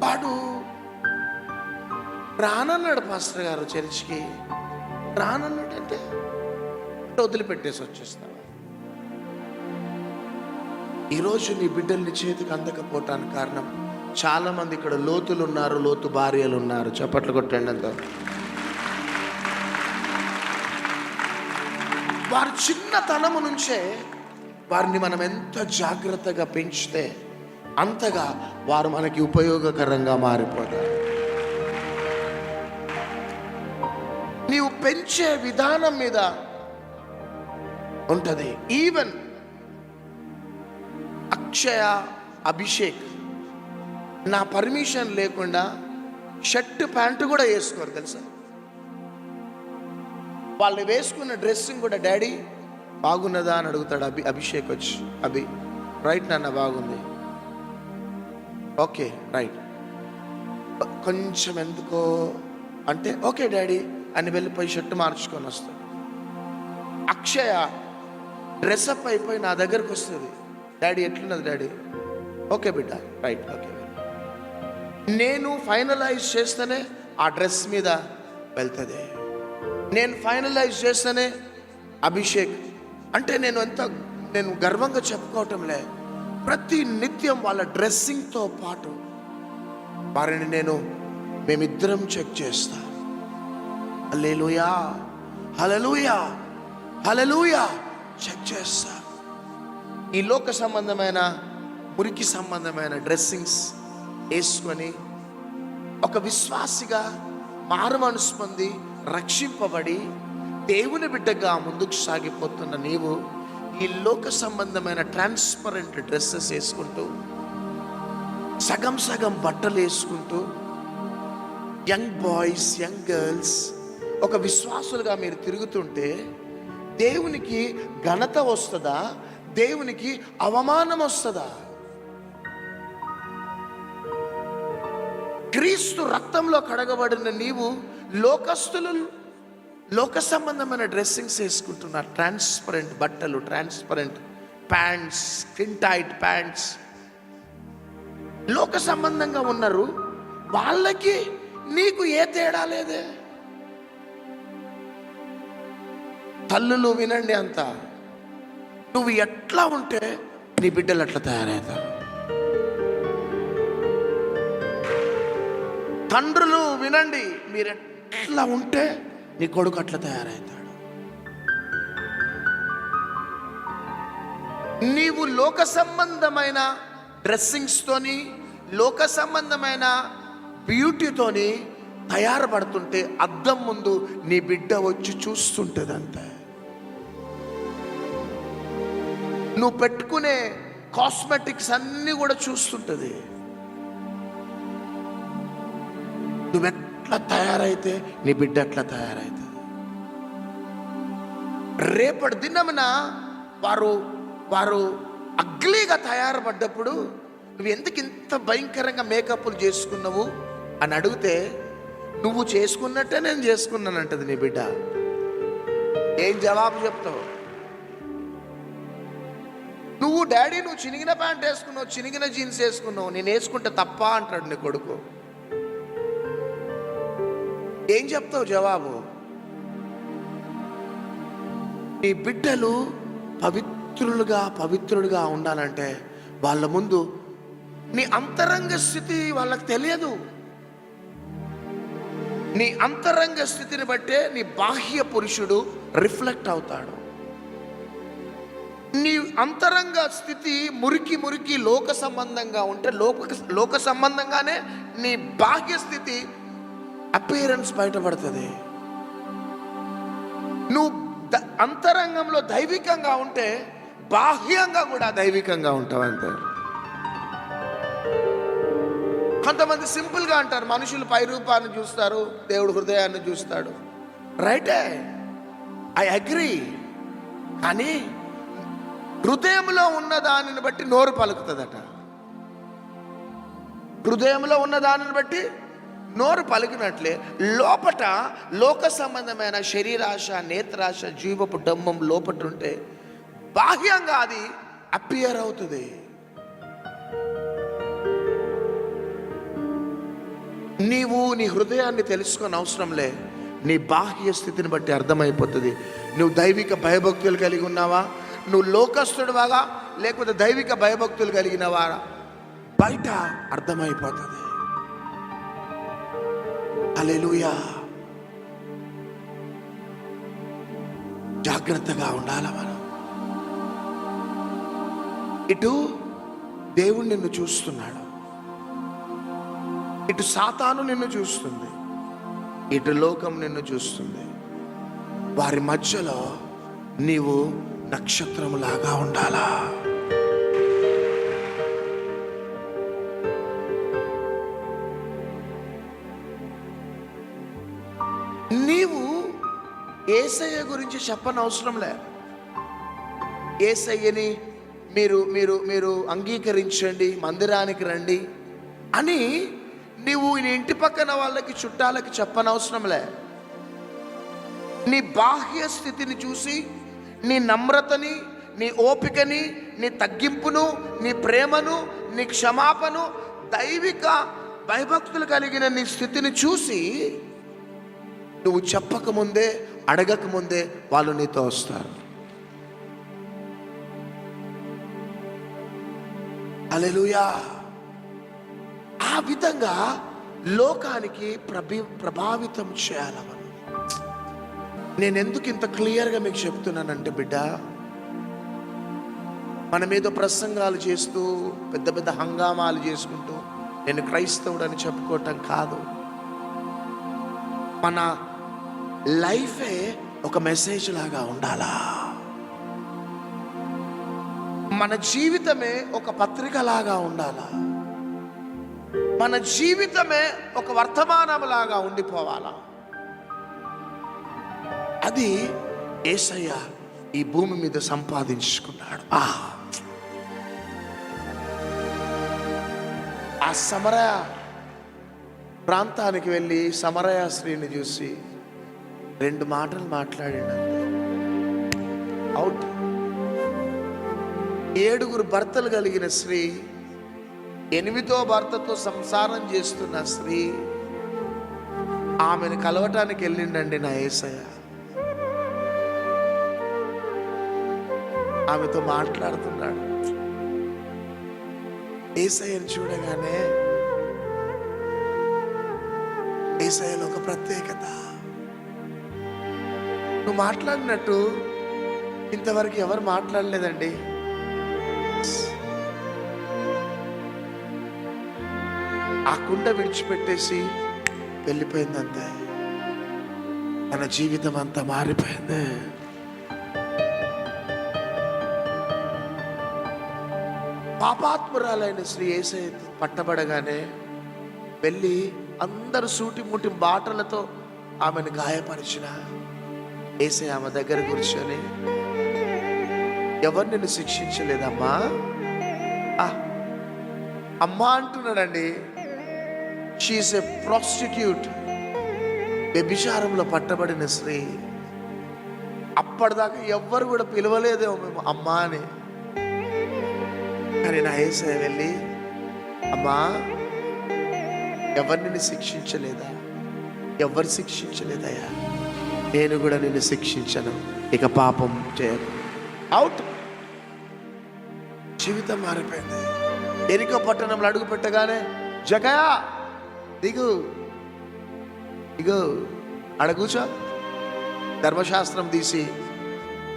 వాడు రానన్నాడు పాస్టర్ గారు చర్చికి, రానన్నాడంటే వదిలిపెట్టేసి వచ్చేస్తాడు. ఈరోజు నీ బిడ్డల్ని చేతికి అందకపోవటానికి కారణం, చాలా మంది ఇక్కడ లోతులు ఉన్నారు, లోతు భార్యలు ఉన్నారు. చప్పట్లు కొట్టండి అంత. వారి చిన్నతనము నుంచే వారిని మనం ఎంత జాగ్రత్తగా పెంచితే అంతగా వారు మనకి ఉపయోగకరంగా మారిపోతారు. నీవు పెంచే విధానం మీద ఉంటుంది. ఈవెన్ అక్షయ, అభిషేక్ నా పర్మిషన్ లేకుండా షర్ట్ ప్యాంటు కూడా వేసుకోరు తెలుసా. వాళ్ళు వేసుకున్న డ్రెస్సింగ్ కూడా డాడీ బాగున్నదా అని అడుగుతాడు. అభిషేక్ వచ్చి, అభి రైట్ నాన్న, బాగుంది, ఓకే రైట్, కొంచెం ఎందుకో అంటే ఓకే డాడీ అని వెళ్ళిపోయి షర్ట్ మార్చుకొని వస్తాడు. అక్షయ డ్రెస్అప్ అయిపోయి నా దగ్గరకు వస్తుంది, డాడీ ఎట్లున్నది డాడీ, ఓకే బిడ్డ రైట్ ఓకే. నేను ఫైనలైజ్ చేస్తేనే ఆ డ్రెస్ మీద వెళ్తుంది. నేను ఫైనలైజ్ చేస్తేనే అభిషేక్ అంటే నేను గర్వంగా చెప్పుకోవటంలే, ప్రతి నిత్యం వాళ్ళ డ్రెస్సింగ్తో పాటు వారిని మేమిద్దరం చెక్ చేస్తా. హల్లెలూయా హల్లెలూయా హల్లెలూయా చెక్ చేస్తా. ఈ లోక సంబంధమైన, మురికి సంబంధమైన డ్రెస్సింగ్స్ వేసుకొని ఒక విశ్వాసిగా మారు మనసు పొంది రక్షింపబడి దేవుని బిడ్డగా ముందుకు సాగిపోతున్న నీవు ఈ లోక సంబంధమైన ట్రాన్స్పరెంట్ డ్రెస్సెస్ వేసుకుంటూ, సగం సగం బట్టలు వేసుకుంటూ, యంగ్ బాయ్స్, యంగ్ గర్ల్స్ ఒక విశ్వాసులుగా మీరు తిరుగుతుంటే దేవునికి ఘనత వస్తుందా, దేవునికి అవమానం వస్తుందా? క్రీస్తు రక్తంలో కడగబడిన నీవు లోకస్తులు లోక సంబంధమైన డ్రెస్సింగ్స్ వేసుకుంటున్నారు. ట్రాన్స్పరెంట్ బట్టలు, transparent pants, skin tight pants, లోక సంబంధంగా ఉన్నారు. వాళ్ళకి నీకు ఏ తేడా లేదే. తల్లులు వినండి అంతా, నువ్వు ఎట్లా ఉంటే నీ బిడ్డలు అట్లా తయారవుతారు. తండ్రులు వినండి, మీరు ఎట్లా ఉంటే నీ కొడుకు అట్లా తయారవుతాడు. నీవు లోక సంబంధమైన డ్రెస్సింగ్స్తోని, లోక సంబంధమైన బ్యూటీతోని తయారుపడుతుంటే అద్దం ముందు నీ బిడ్డ వచ్చి చూస్తుంటుంది అంతే. నువ్వు పెట్టుకునే కాస్మెటిక్స్ అన్నీ కూడా చూస్తుంటుంది. నువ్వెట్లా తయారైతే నీ బిడ్డ ఎట్లా తయారైతుంది. రేపటి దినమున వారు అగ్లీగా తయారుపడ్డప్పుడు నువ్వు ఎందుకు ఇంత భయంకరంగా మేకప్లు చేసుకున్నావు అని అడిగితే, నువ్వు చేసుకున్నట్టే నేను చేసుకున్నానంటది నీ బిడ్డ. ఏం జవాబు చెప్తావు? నువ్వు డాడీ నువ్వు చినిగిన ప్యాంట్ వేసుకున్నావు, చినిగిన జీన్స్ వేసుకున్నావు, నేను వేసుకుంటే తప్ప అంటాడు నీ కొడుకు. ఏం చెప్తావు జవాబు? నీ బిడ్డలు పవిత్రులుగా ఉండాలంటే వాళ్ళ ముందు నీ అంతరంగ స్థితి వాళ్ళకి తెలియదు. నీ అంతరంగ స్థితిని బట్టే నీ బాహ్య పురుషుడు రిఫ్లెక్ట్ అవుతాడు. నీ అంతరంగ స్థితి మురికి లోక సంబంధంగా ఉంటే లోక సంబంధంగానే నీ బాహ్య స్థితి అపియరెన్స్ బయటపడుతుంది. నువ్వు అంతరంగంలో దైవికంగా ఉంటే బాహ్యంగా కూడా దైవికంగా ఉంటావు అంతే. కొంతమంది సింపుల్గా అంటారు, మనుషులు పై రూపాన్ని చూస్తారు, దేవుడు హృదయాన్ని చూస్తాడు. రైటే, ఐ అగ్రీ. కానీ హృదయంలో ఉన్న దానిని బట్టి నోరు పలుకుతుందట. హృదయంలో ఉన్న దానిని బట్టి నోరు పలికినట్లే లోపట లోక సంబంధమైన శరీరాశ, నేత్రాశ, జీవపు డంబం లోపట ఉంటే బాహ్యంగా అది అపియర్ అవుతుంది. నీవు నీ హృదయాన్ని తెలుసుకొని అవసరంలే, నీ బాహ్య స్థితిని బట్టి అర్థమైపోతుంది. నువ్వు దైవిక భయభక్తులు కలిగి ఉన్నావా, నువ్వు లోకస్తుడివాగా లేకపోతే దైవిక భయభక్తులు కలిగిన వారా బయట అర్థమైపోతుంది. హల్లెలూయా. జాగ్రత్తగా ఉండాలి మనం. ఇటు దేవుడు నిన్ను చూస్తున్నాడు, ఇటు సాతాను నిన్ను చూస్తుంది, ఇటు లోకం నిన్ను చూస్తుంది. వారి మధ్యలో నీవు నక్షత్రములాగా ఉండాలా. నీవు యేసయ్య గురించి చెప్పనవసరంలే. యేసయ్యని మీరు మీరు మీరు అంగీకరించండి, మందిరానికి రండి అని నీవు నీ ఇంటి పక్కన వాళ్ళకి, చుట్టాలకి చెప్పనవసరంలే. నీ బాహ్య స్థితిని చూసి నీ నమ్రతని, నీ ఓపికని, నీ తగ్గింపును, నీ ప్రేమను, నీ క్షమాపణను, దైవిక భయభక్తులు కలిగిన నీ స్థితిని చూసి నువ్వు చెప్పకముందే, అడగకముందే వాళ్ళు నీతో వస్తారు. హల్లెలూయా. ఆ విధంగా లోకానికి ప్రభావితం చేయాలి మనం. నేను ఎందుకు ఇంత క్లియర్గా మీకు చెప్తున్నానంటే బిడ్డ, మన మీద ప్రసంగాలు చేస్తూ పెద్ద పెద్ద హంగామాలు చేసుకుంటూ నేను క్రైస్తవుడని చెప్పుకోవటం కాదు. మన లైఫే ఒక మెసేజ్ లాగా ఉండాలా. మన జీవితమే ఒక పత్రిక లాగా ఉండాలా. మన జీవితమే ఒక వర్తమానం లాగా ఉండిపోవాలా. అది యేసయ్య ఈ భూమి మీద సంపాదించుకున్నాడు. ఆ సమరయ ప్రాంతానికి వెళ్ళి సమరయ స్త్రీని చూసి 2 మాటలు మాట్లాడాడు. అవుట్. 7 భర్తలు కలిగిన స్త్రీ, 8వ భర్తతో సంసారం చేస్తున్న స్త్రీ, ఆమెను కలవటానికి వెళ్ళిండండి నా యేసయ్య. ఆమెతో మాట్లాడుతున్నాడు. యేసయ్యను చూడగానే యేసయ్యలో ఒక ప్రత్యేకత. నువ్వు మాట్లాడినట్టు ఇంతవరకు ఎవరు మాట్లాడలేదండి. ఆ కుండ విడిచిపెట్టేసి వెళ్ళిపోయిందంతే. తన జీవితం అంతా మారిపోయింది. పాపాత్మురాలైన శ్రీ యేసయ్య పట్టబడగానే వెళ్ళి అందరు సూటి ముట్టి బాటలతో ఆమెను గాయపరిచిన యేసయ్య ఆమె దగ్గర కూర్చొని, ఎవరు నిన్ను శిక్షించలేదమ్మా అమ్మా అంటున్నాడండి. షీఈస్ ఎ ప్రాస్టిట్యూట్, వ్యభిచారంలో పట్టబడిన స్త్రీ. అప్పటిదాకా ఎవ్వరు కూడా పిలవలేదేమో మేము అమ్మా అని. కానీ నా యేసయ్య వెళ్ళి, అమ్మా ఎవరు నిన్ను శిక్షించలేదా? ఎవరు శిక్షించలేదయ్యా, నేను కూడా నిన్ను శిక్షించను, ఇక పాపం చేయను. అవుట్. జీవితం మారిపోయింది. ఎరికో పట్టణంలో అడుగు పెట్టగానే, జకయా దిగు దిగు, ఆడ కూర్చో. ధర్మశాస్త్రం తీసి,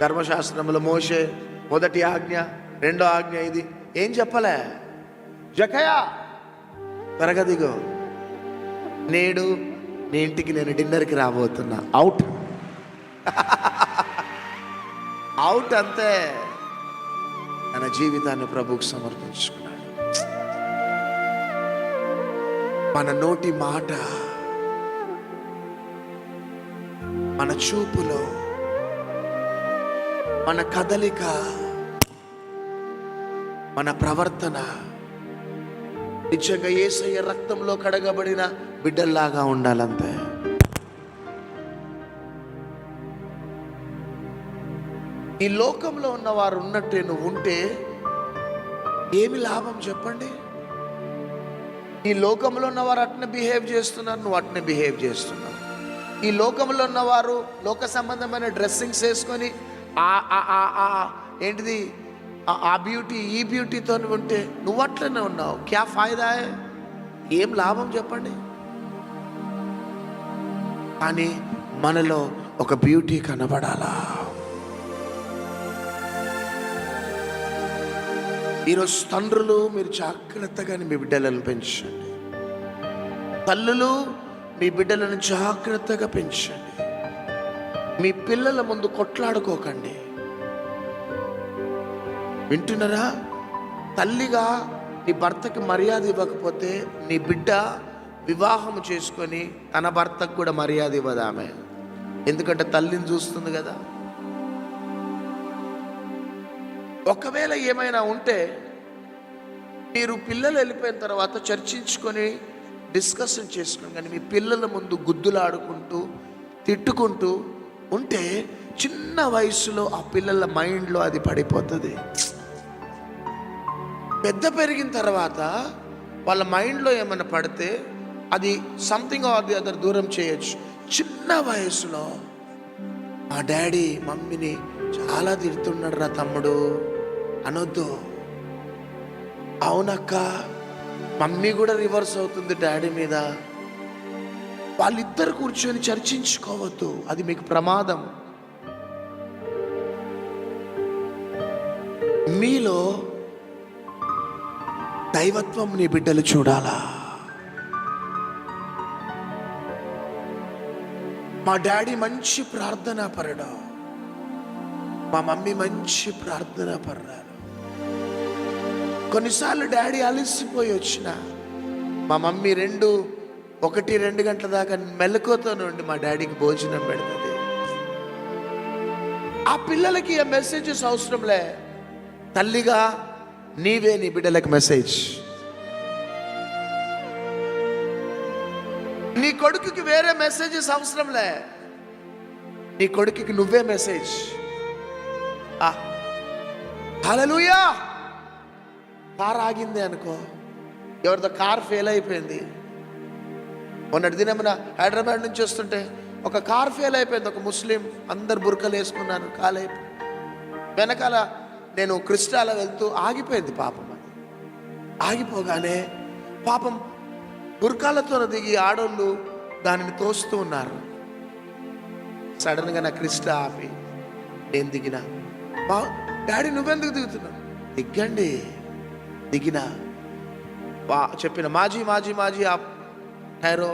ధర్మశాస్త్రంలో మోషే మొదటి ఆజ్ఞ, 2వ ఆజ్ఞ ఇది ఏం చెప్పలే. జకయా త్వరగా దిగు, నేడు నీ ఇంటికి నేను డిన్నర్కి రాబోతున్నా. అవుట్. అవుట్ అంతే. తన జీవితాన్ని ప్రభువుకు సమర్పించుకున్నాడు. మన నోటి మాట, మన చూపులో, మన కదలిక, మన ప్రవర్తన నిజంగా యేసయ్య రక్తంలో కడగబడిన బిడ్డల్లాగా ఉండాలంతే. ఈ లోకంలో ఉన్నవారు ఉన్నట్టే నువ్వు ఉంటే ఏమి లాభం చెప్పండి? ఈ లోకంలో ఉన్నవారు అట్నే బిహేవ్ చేస్తున్నారు, నువ్వు అట్నే బిహేవ్ చేస్తున్నావు. ఈ లోకంలో ఉన్నవారు లోక సంబంధమైన డ్రెస్సింగ్స్ వేసుకొని ఏంటిది ఆ బ్యూటీ ఈ బ్యూటీతో ఉంటే నువ్వు అట్లనే ఉన్నావు, క్యా ఫాయిదా హై? ఏం లాభం చెప్పండి. కానీ మనలో ఒక బ్యూటీ కనబడాలా. ఈరోజు తండ్రులు మీరు జాగ్రత్తగా మీ బిడ్డలను పెంచండి. తల్లులు మీ బిడ్డలను జాగ్రత్తగా పెంచండి. మీ పిల్లల ముందు కొట్లాడుకోకండి. వింటున్నారా? తల్లిగా నీ భర్తకి మర్యాద ఇవ్వకపోతే నీ బిడ్డ వివాహం చేసుకొని తన భర్తకు కూడా మర్యాద ఇవ్వదు ఆమె. ఎందుకంటే తల్లిని చూస్తుంది కదా. ఒకవేళ ఏమైనా ఉంటే మీరు పిల్లలు వెళ్ళిపోయిన తర్వాత చర్చించుకొని డిస్కషన్ చేసుకుని, కానీ మీ పిల్లల ముందు గుద్దులాడుకుంటూ తిట్టుకుంటూ ఉంటే చిన్న వయసులో ఆ పిల్లల మైండ్లో అది పడిపోతుంది. పెద్ద పెరిగిన తర్వాత వాళ్ళ మైండ్లో ఏమైనా పడితే అది సంథింగ్ ఆర్ ది అదర్ దూరం చేయొచ్చు. చిన్న వయసులో మా డాడీ మమ్మీని చాలా తిడుతున్నాడు రా తమ్ముడు అనొద్దు. అవునక్క, మమ్మీ కూడా రివర్స్ అవుతుంది డాడీ మీద. వాళ్ళిద్దరు కూర్చొని చర్చించుకోవద్దు, అది మీకు ప్రమాదం. మీలో దైవత్వం నీ బిడ్డలు చూడాలా. మా డాడీ మంచి ప్రార్థనా పరుడు, మా మమ్మీ మంచి ప్రార్థనా పరురాలు. కొన్నిసార్లు డాడీ అలసిపోయి వచ్చిన మా మమ్మీ 1-2 గంటల దాకా మెలకువతో నుండి మా డాడీకి భోజనం పెడుతుంది. ఆ పిల్లలకి ఆ మెసేజెస్ అవసరంలే. తల్లిగా నీవే నీ బిడ్డలకు మెసేజ్. నీ కొడుకుకి వేరే మెసేజెస్ అవసరంలే, నీ కొడుకుకి నువ్వే మెసేజ్. హల్లెలూయా. కార్ ఆగింది అనుకో, ఎవరితో కార్ ఫెయిల్ అయిపోయింది. మొన్నటి దినమున హైదరాబాద్ నుంచి వస్తుంటే ఒక కార్ ఫెయిల్ అయిపోయింది. ఒక ముస్లిం, అందరు బుర్కలు వేసుకున్నాను, కాలైపోయి వెనకాల నేను క్రిస్టాలో వెళ్తూ ఆగిపోయింది. పాపం అది ఆగిపోగానే పాపం బుర్కాలతో దిగి ఆడోళ్ళు దానిని తోస్తూ ఉన్నారు. సడన్గా నా క్రిస్టా ఆపి నేను దిగినా. డాడీ నువ్వెందుకు దిగుతున్నావు? దిగ్గండి. దిగినా చెప్పిన మాజీ మాజీ మాజీ ఆ ठहरो,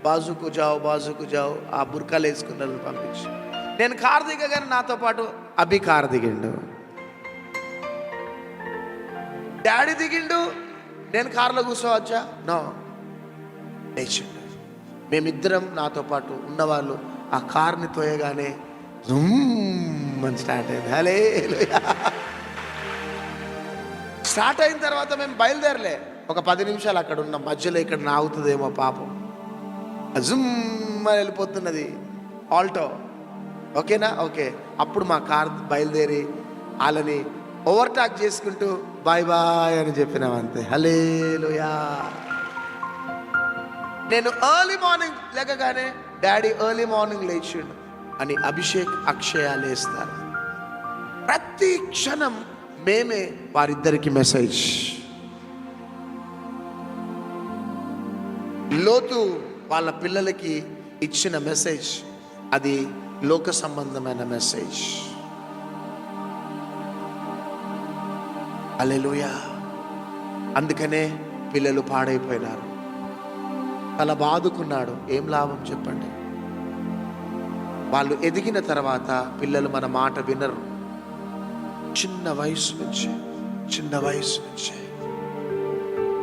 బాజుకు జాओ. ఆ బుర్కాలు వేసుకున్న పంపించి నేను కారు దిగగానే నాతో పాటు అభి కారు దిగిండు. డాడీ దిగిండు, నేను కారులో కూర్చోవచ్చా? నో, లేచిండు. మేమిద్దరం నాతో పాటు ఉన్నవాళ్ళు ఆ కార్ని తోయగానే అని స్టార్ట్ అయింది. హల్లెలూయా. స్టార్ట్ అయిన తర్వాత మేము బయలుదేరలే. ఒక 10 నిమిషాలు అక్కడ ఉన్న మధ్యలో ఇక్కడ నాగుతుందేమో పాపం, జుమ్ అని వెళ్ళిపోతున్నది ఆల్టో. ఓకేనా? ఓకే. అప్పుడు మా కార్ బయలుదేరి వాళ్ళని ఓవర్టాక్ చేసుకుంటూ బాయ్ బాయ్ అని చెప్పినాం అంతే. హల్లెలూయా. నేను ఎర్లీ మార్నింగ్ లేకగానే డాడీ ఎర్లీ మార్నింగ్ లేచిండు అని అభిషేక్, అక్షయ లేస్తారు. ప్రతి క్షణం మేమే వారిద్దరికి మెసేజ్. లోతు వాళ్ళ పిల్లలకి ఇచ్చిన మెసేజ్ అది లోక సంబంధమైన మెసేజ్. హల్లెలూయా. అందుకనే పిల్లలు పాడైపోయినారు. తల బాదుకున్నాడు, ఏం లాభం చెప్పండి? వాళ్ళు ఎదిగిన తర్వాత పిల్లలు మన మాట వినరు. చిన్న వయసు నుంచి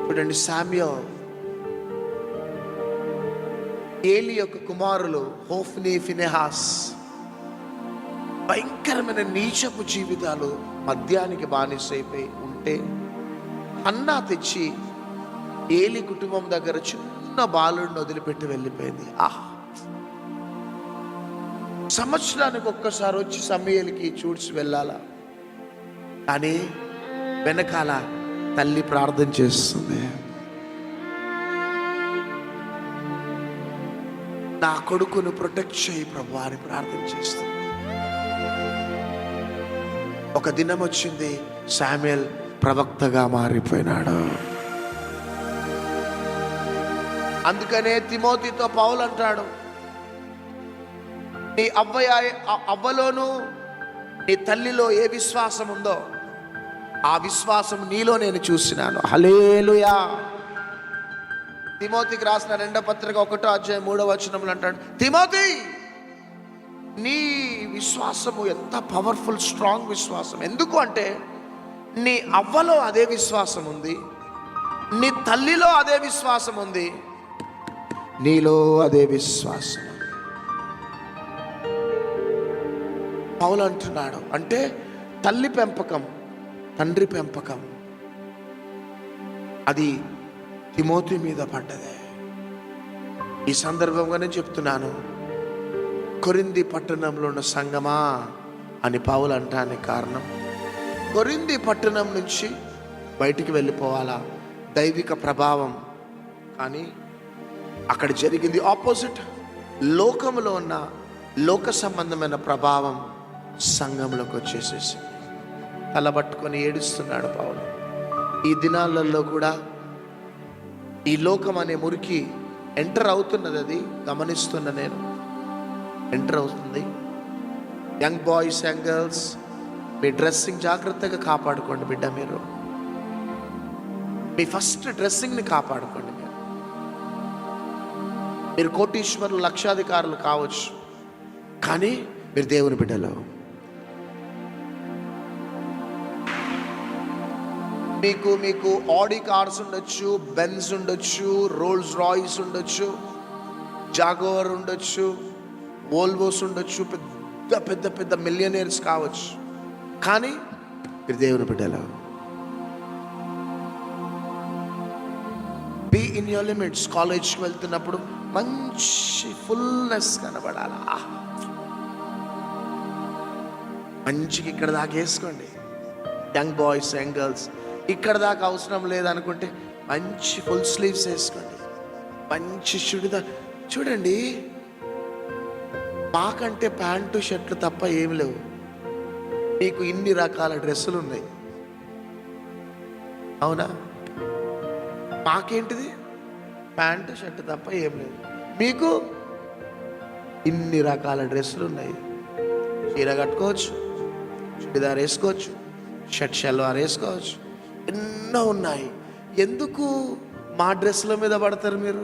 చూడండి, శామ్యూయల్, ఏలి యొక్క కుమారులు హోఫ్నీ, ఫినెహాస్ భయంకరమైన నీచపు జీవితాలు, మద్యానికి బానిసైపోయి ఉంటే హన్నా తెచ్చి ఏలి కుటుంబం దగ్గర చిన్న బాలుడిని వదిలిపెట్టి వెళ్ళిపోయింది. సంవత్సరానికి ఒక్కసారి వచ్చి సమూయేలుకి చూడ్చి వెళ్ళాలా, కానీ వెనకాల తల్లి ప్రార్థన చేస్తుంది. నా కొడుకును ప్రొటెక్ట్ చేయి ప్రభు అని ప్రార్థన చేస్తుంది. ఒక ఒక దినం వచ్చింది, శామ్యూయల్ ప్రవక్తగా మారిపోయినాడు. అందుకనే తిమోతితో పౌలు అంటాడు, నీ అవ్వలోను నీ తల్లిలో ఏ విశ్వాసం ఉందో ఆ విశ్వాసం నీలో నేను చూసినాను. హల్లెలూయా. తిమోతికి రాసిన 2వ పత్రిక 1వ అధ్యాయం 3వ వచనంలో అంటాడు, తిమోతి నీ విశ్వాసము ఎంత పవర్ఫుల్, స్ట్రాంగ్ విశ్వాసం. ఎందుకు అంటే నీ అవ్వలో అదే విశ్వాసం ఉంది, నీ తల్లిలో అదే విశ్వాసం ఉంది, నీలో అదే విశ్వాసం. పౌలు అంటున్నాడు, అంటే తల్లి పెంపకం, తండ్రి పెంపకం అది తిమోతి మీద పడ్డదే. ఈ సందర్భంగా నేను చెప్తున్నాను, కొరింథీ పట్టణంలో ఉన్న సంగమా అని పౌలు అంటానికి కారణం, కొరింథీ పట్టణం నుంచి బయటికి వెళ్ళిపోవాలా దైవిక ప్రభావం, కానీ అక్కడ జరిగింది ఆపోజిట్. లోకంలో ఉన్న లోక సంబంధమైన ప్రభావం సంఘంలోకి వచ్చేసేసి తలబట్టుకొని ఏడుస్తున్నాడు పౌలు. ఈ దినాలలో కూడా ఈ లోకం అనే మురికి ఎంటర్ అవుతున్నది, అది గమనిస్తున్న నేను. ఎంటర్ అవుతుంది. యంగ్ బాయ్స్ యంగ్ గర్ల్స్, మీ డ్రెస్సింగ్ జాగ్రత్తగా కాపాడుకోండి బిడ్డ. మీ ఫస్ట్ డ్రెస్సింగ్ని కాపాడుకోండి. మీరు కోటీశ్వరులు, లక్షాధికారులు కావచ్చు, కానీ మీరు దేవుని బిడ్డలు. మీకు ఆడి కార్స్ ఉండొచ్చు, బెంజ్ ఉండొచ్చు, రోల్స్ రాయ్స్ ఉండొచ్చు, జాగోర్ ఉండొచ్చు, వోల్వోస్ ఉండొచ్చు, పెద్ద పెద్ద పెద్ద మిలియనీర్స్ కావచ్చు, కానీ మీరు దేవుని బిడ్డలు. Be in your limits. కాలేజ్కి వెళ్తున్నప్పుడు మంచి ఫుల్నెస్ కనబడాలా, మంచిగా ఇక్కడ దాకా వేసుకోండి. యంగ్ బాయ్స్ యంగ్ గర్ల్స్, ఇక్కడ దాకా అవసరం లేదనుకుంటే మంచి ఫుల్ స్లీవ్స్ వేసుకోండి, మంచి చుడిదార్. చూడండి, మాకంటే ప్యాంటు షర్ట్లు తప్ప ఏమి లేవు, మీకు ఇన్ని రకాల డ్రెస్సులు ఉన్నాయి, అవునా? మాకేంటిది ప్యాంటు షర్ట్ తప్ప ఏం లేదు, మీకు ఇన్ని రకాల డ్రెస్సులు ఉన్నాయి. చీర కట్టుకోవచ్చు, చుడిదార్ వేసుకోవచ్చు, షర్ట్ షల్వార్ వేసుకోవచ్చు, ఎన్నో ఉన్నాయి. ఎందుకు మా డ్రెస్సుల మీద పడతారు మీరు?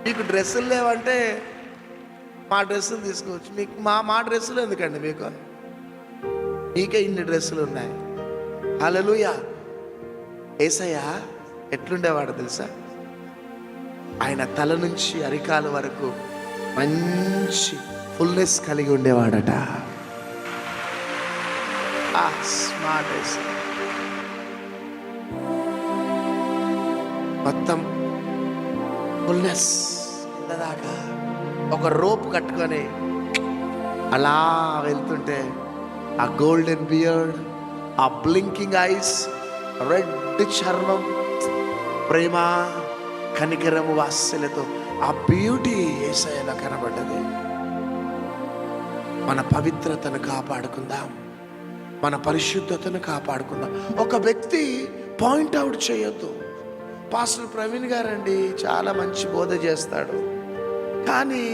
మీకు డ్రెస్సులు లేవంటే మా డ్రెస్సులు తీసుకోవచ్చు. మీకు మా డ్రెస్సులు ఎందుకండి? మీకే ఇన్ని డ్రెస్సులు ఉన్నాయి. హల్లెలూయా. యేసయ్య ఎట్లుండేవాడు తెలుసా? ఆయన తల నుంచి అరికాల వరకు మంచి ఫుల్నెస్ కలిగి ఉండేవాడట. స్మార్ట్ మొత్తం ఫుల్నెస్ దాకా ఒక రోప్ కట్టుకొని అలా వెళ్తుంటే ఆ గోల్డెన్ బియర్డ్, ఆ బ్లింకింగ్ ఐస్, రెడ్ చర్మం, ప్రేమ కనికరము వాత్సల్యతో ఆ బ్యూటీ యేసయ్యలో కనబడ్డది. మన పవిత్రతను కాపాడుకుందాం, మన పరిశుద్ధతను కాపాడుకుందాం. ఒక వ్యక్తి పాయింట్ అవుట్ చేయొద్దు. పాస్టర్ ప్రవీణ్ గారండి చాలా మంచి బోధ చేస్తాడు, కానీ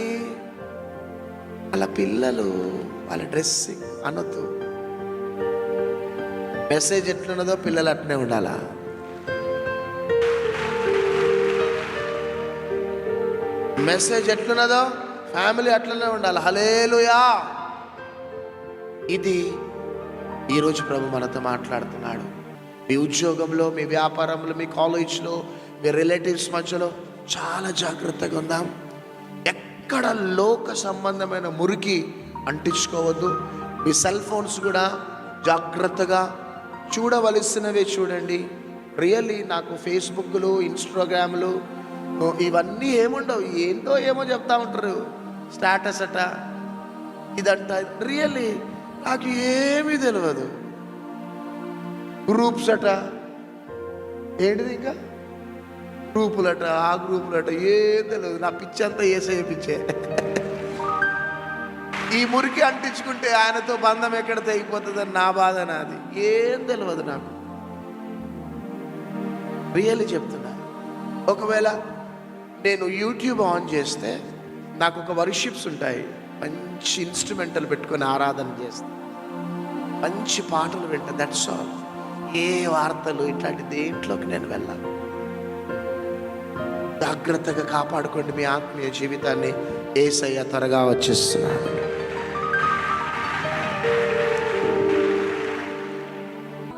వాళ్ళ పిల్లలు వాళ్ళ డ్రెస్సింగ్ అనొద్దు. మెసేజ్ ఎట్లున్నదో పిల్లలు అట్నే ఉండాలా. మెసేజ్ ఎట్లున్నదో ఫ్యామిలీ అట్లనే ఉండాలి. హల్లెలూయా. ఇది ఈరోజు ప్రభు మనతో మాట్లాడుతున్నాడు. మీ ఉద్యోగంలో, మీ వ్యాపారంలో, మీ కాలేజ్లో, మీ రిలేటివ్స్ మధ్యలో చాలా జాగ్రత్తగా ఉందాం. ఎక్కడ లోక సంబంధమైన మురికి అంటించుకోవద్దు. మీ సెల్ ఫోన్స్ కూడా జాగ్రత్తగా చూడవలసినవే చూడండి. రియల్లీ నాకు ఫేస్బుక్లు, ఇన్స్టాగ్రామ్లు ఇవన్నీ ఏముండవు, ఏంటో ఏమో చెప్తా ఉంటారు, స్టేటస్ అట ఇదంట. రియల్లీ నాకు ఏమీ తెలియదు. గ్రూప్స్ అట, ఏంటిది ఇంకా గ్రూపులట, ఆ గ్రూపులట, ఏం తెలియదు. నా పిచ్చి అంతా యేసయ్య పిచ్చే. ఈ మురికి అంటించుకుంటే ఆయనతో బంధం ఎక్కడ తెగిపోతుందని నా బాధ నాది. ఏం తెలియదు నాకు, రియల్లీ చెప్తున్నా. ఒకవేళ నేను యూట్యూబ్ ఆన్ చేస్తే నాకు ఒక వర్షిప్స్ ఉంటాయి, మంచి ఇన్స్ట్రుమెంటల్ పెట్టుకొని ఆరాధన చేస్తా, మంచి పాటలు వింటా, దట్స్ ఆల్. ఏ వార్తలు ఇట్లాంటి దేంట్లోకి నేను వెళ్ళాను. జాగ్రత్తగా కాపాడుకోండి మీ ఆత్మీయ జీవితాన్ని. యేసయ్య త్వరగా వచ్చేస్తున్నాడు.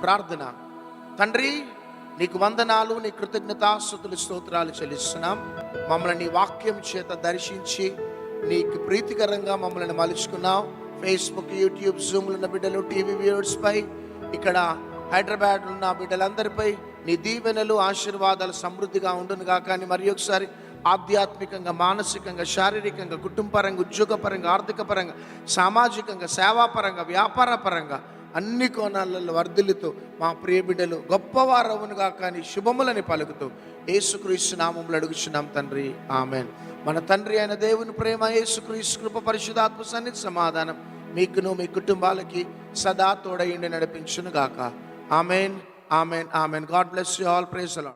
ప్రార్థన. తండ్రి, నీకు వందనాలు, నీ కృతజ్ఞతాస్తుతులు స్తోత్రాలు చెల్లిస్తున్నాం. మమ్మల్ని నీ వాక్యం చేత దర్శించి నీకు ప్రీతికరంగా మమ్మల్ని మలుచుకున్నావు. ఫేస్బుక్, యూట్యూబ్, జూమ్లు ఉన్న బిడ్డలు, టీవీ వ్యూవర్స్ పై, ఇక్కడ హైదరాబాద్ ఉన్న బిడ్డలందరిపై నీ దీవెనలు, ఆశీర్వాదాలు సమృద్ధిగా ఉండును గాక. కానీ మరి ఒకసారి ఆధ్యాత్మికంగా, మానసికంగా, శారీరకంగా, కుటుంబపరంగా, ఉద్యోగపరంగా, ఆర్థిక పరంగా, సామాజికంగా, సేవాపరంగా, వ్యాపార పరంగా అన్ని కోణాలలో వర్ధిల్లుతూ మా ప్రియ బిడ్డలు గొప్పవారవునుగా కానీ శుభములని పలుకుతూ యేసుక్రీస్తు నామములో అడుగుచున్నాం తండ్రి, ఆమెన్. మన తండ్రి అయిన దేవుని ప్రేమ, యేసుక్రీస్తు కృప, పరిశుద్ధాత్మ సన్నిధి, సమాధానం మీకును మీ కుటుంబాలకి సదా తోడయుండి నడిపించును గాక. Amen, amen, amen. God bless you all. Praise the lord.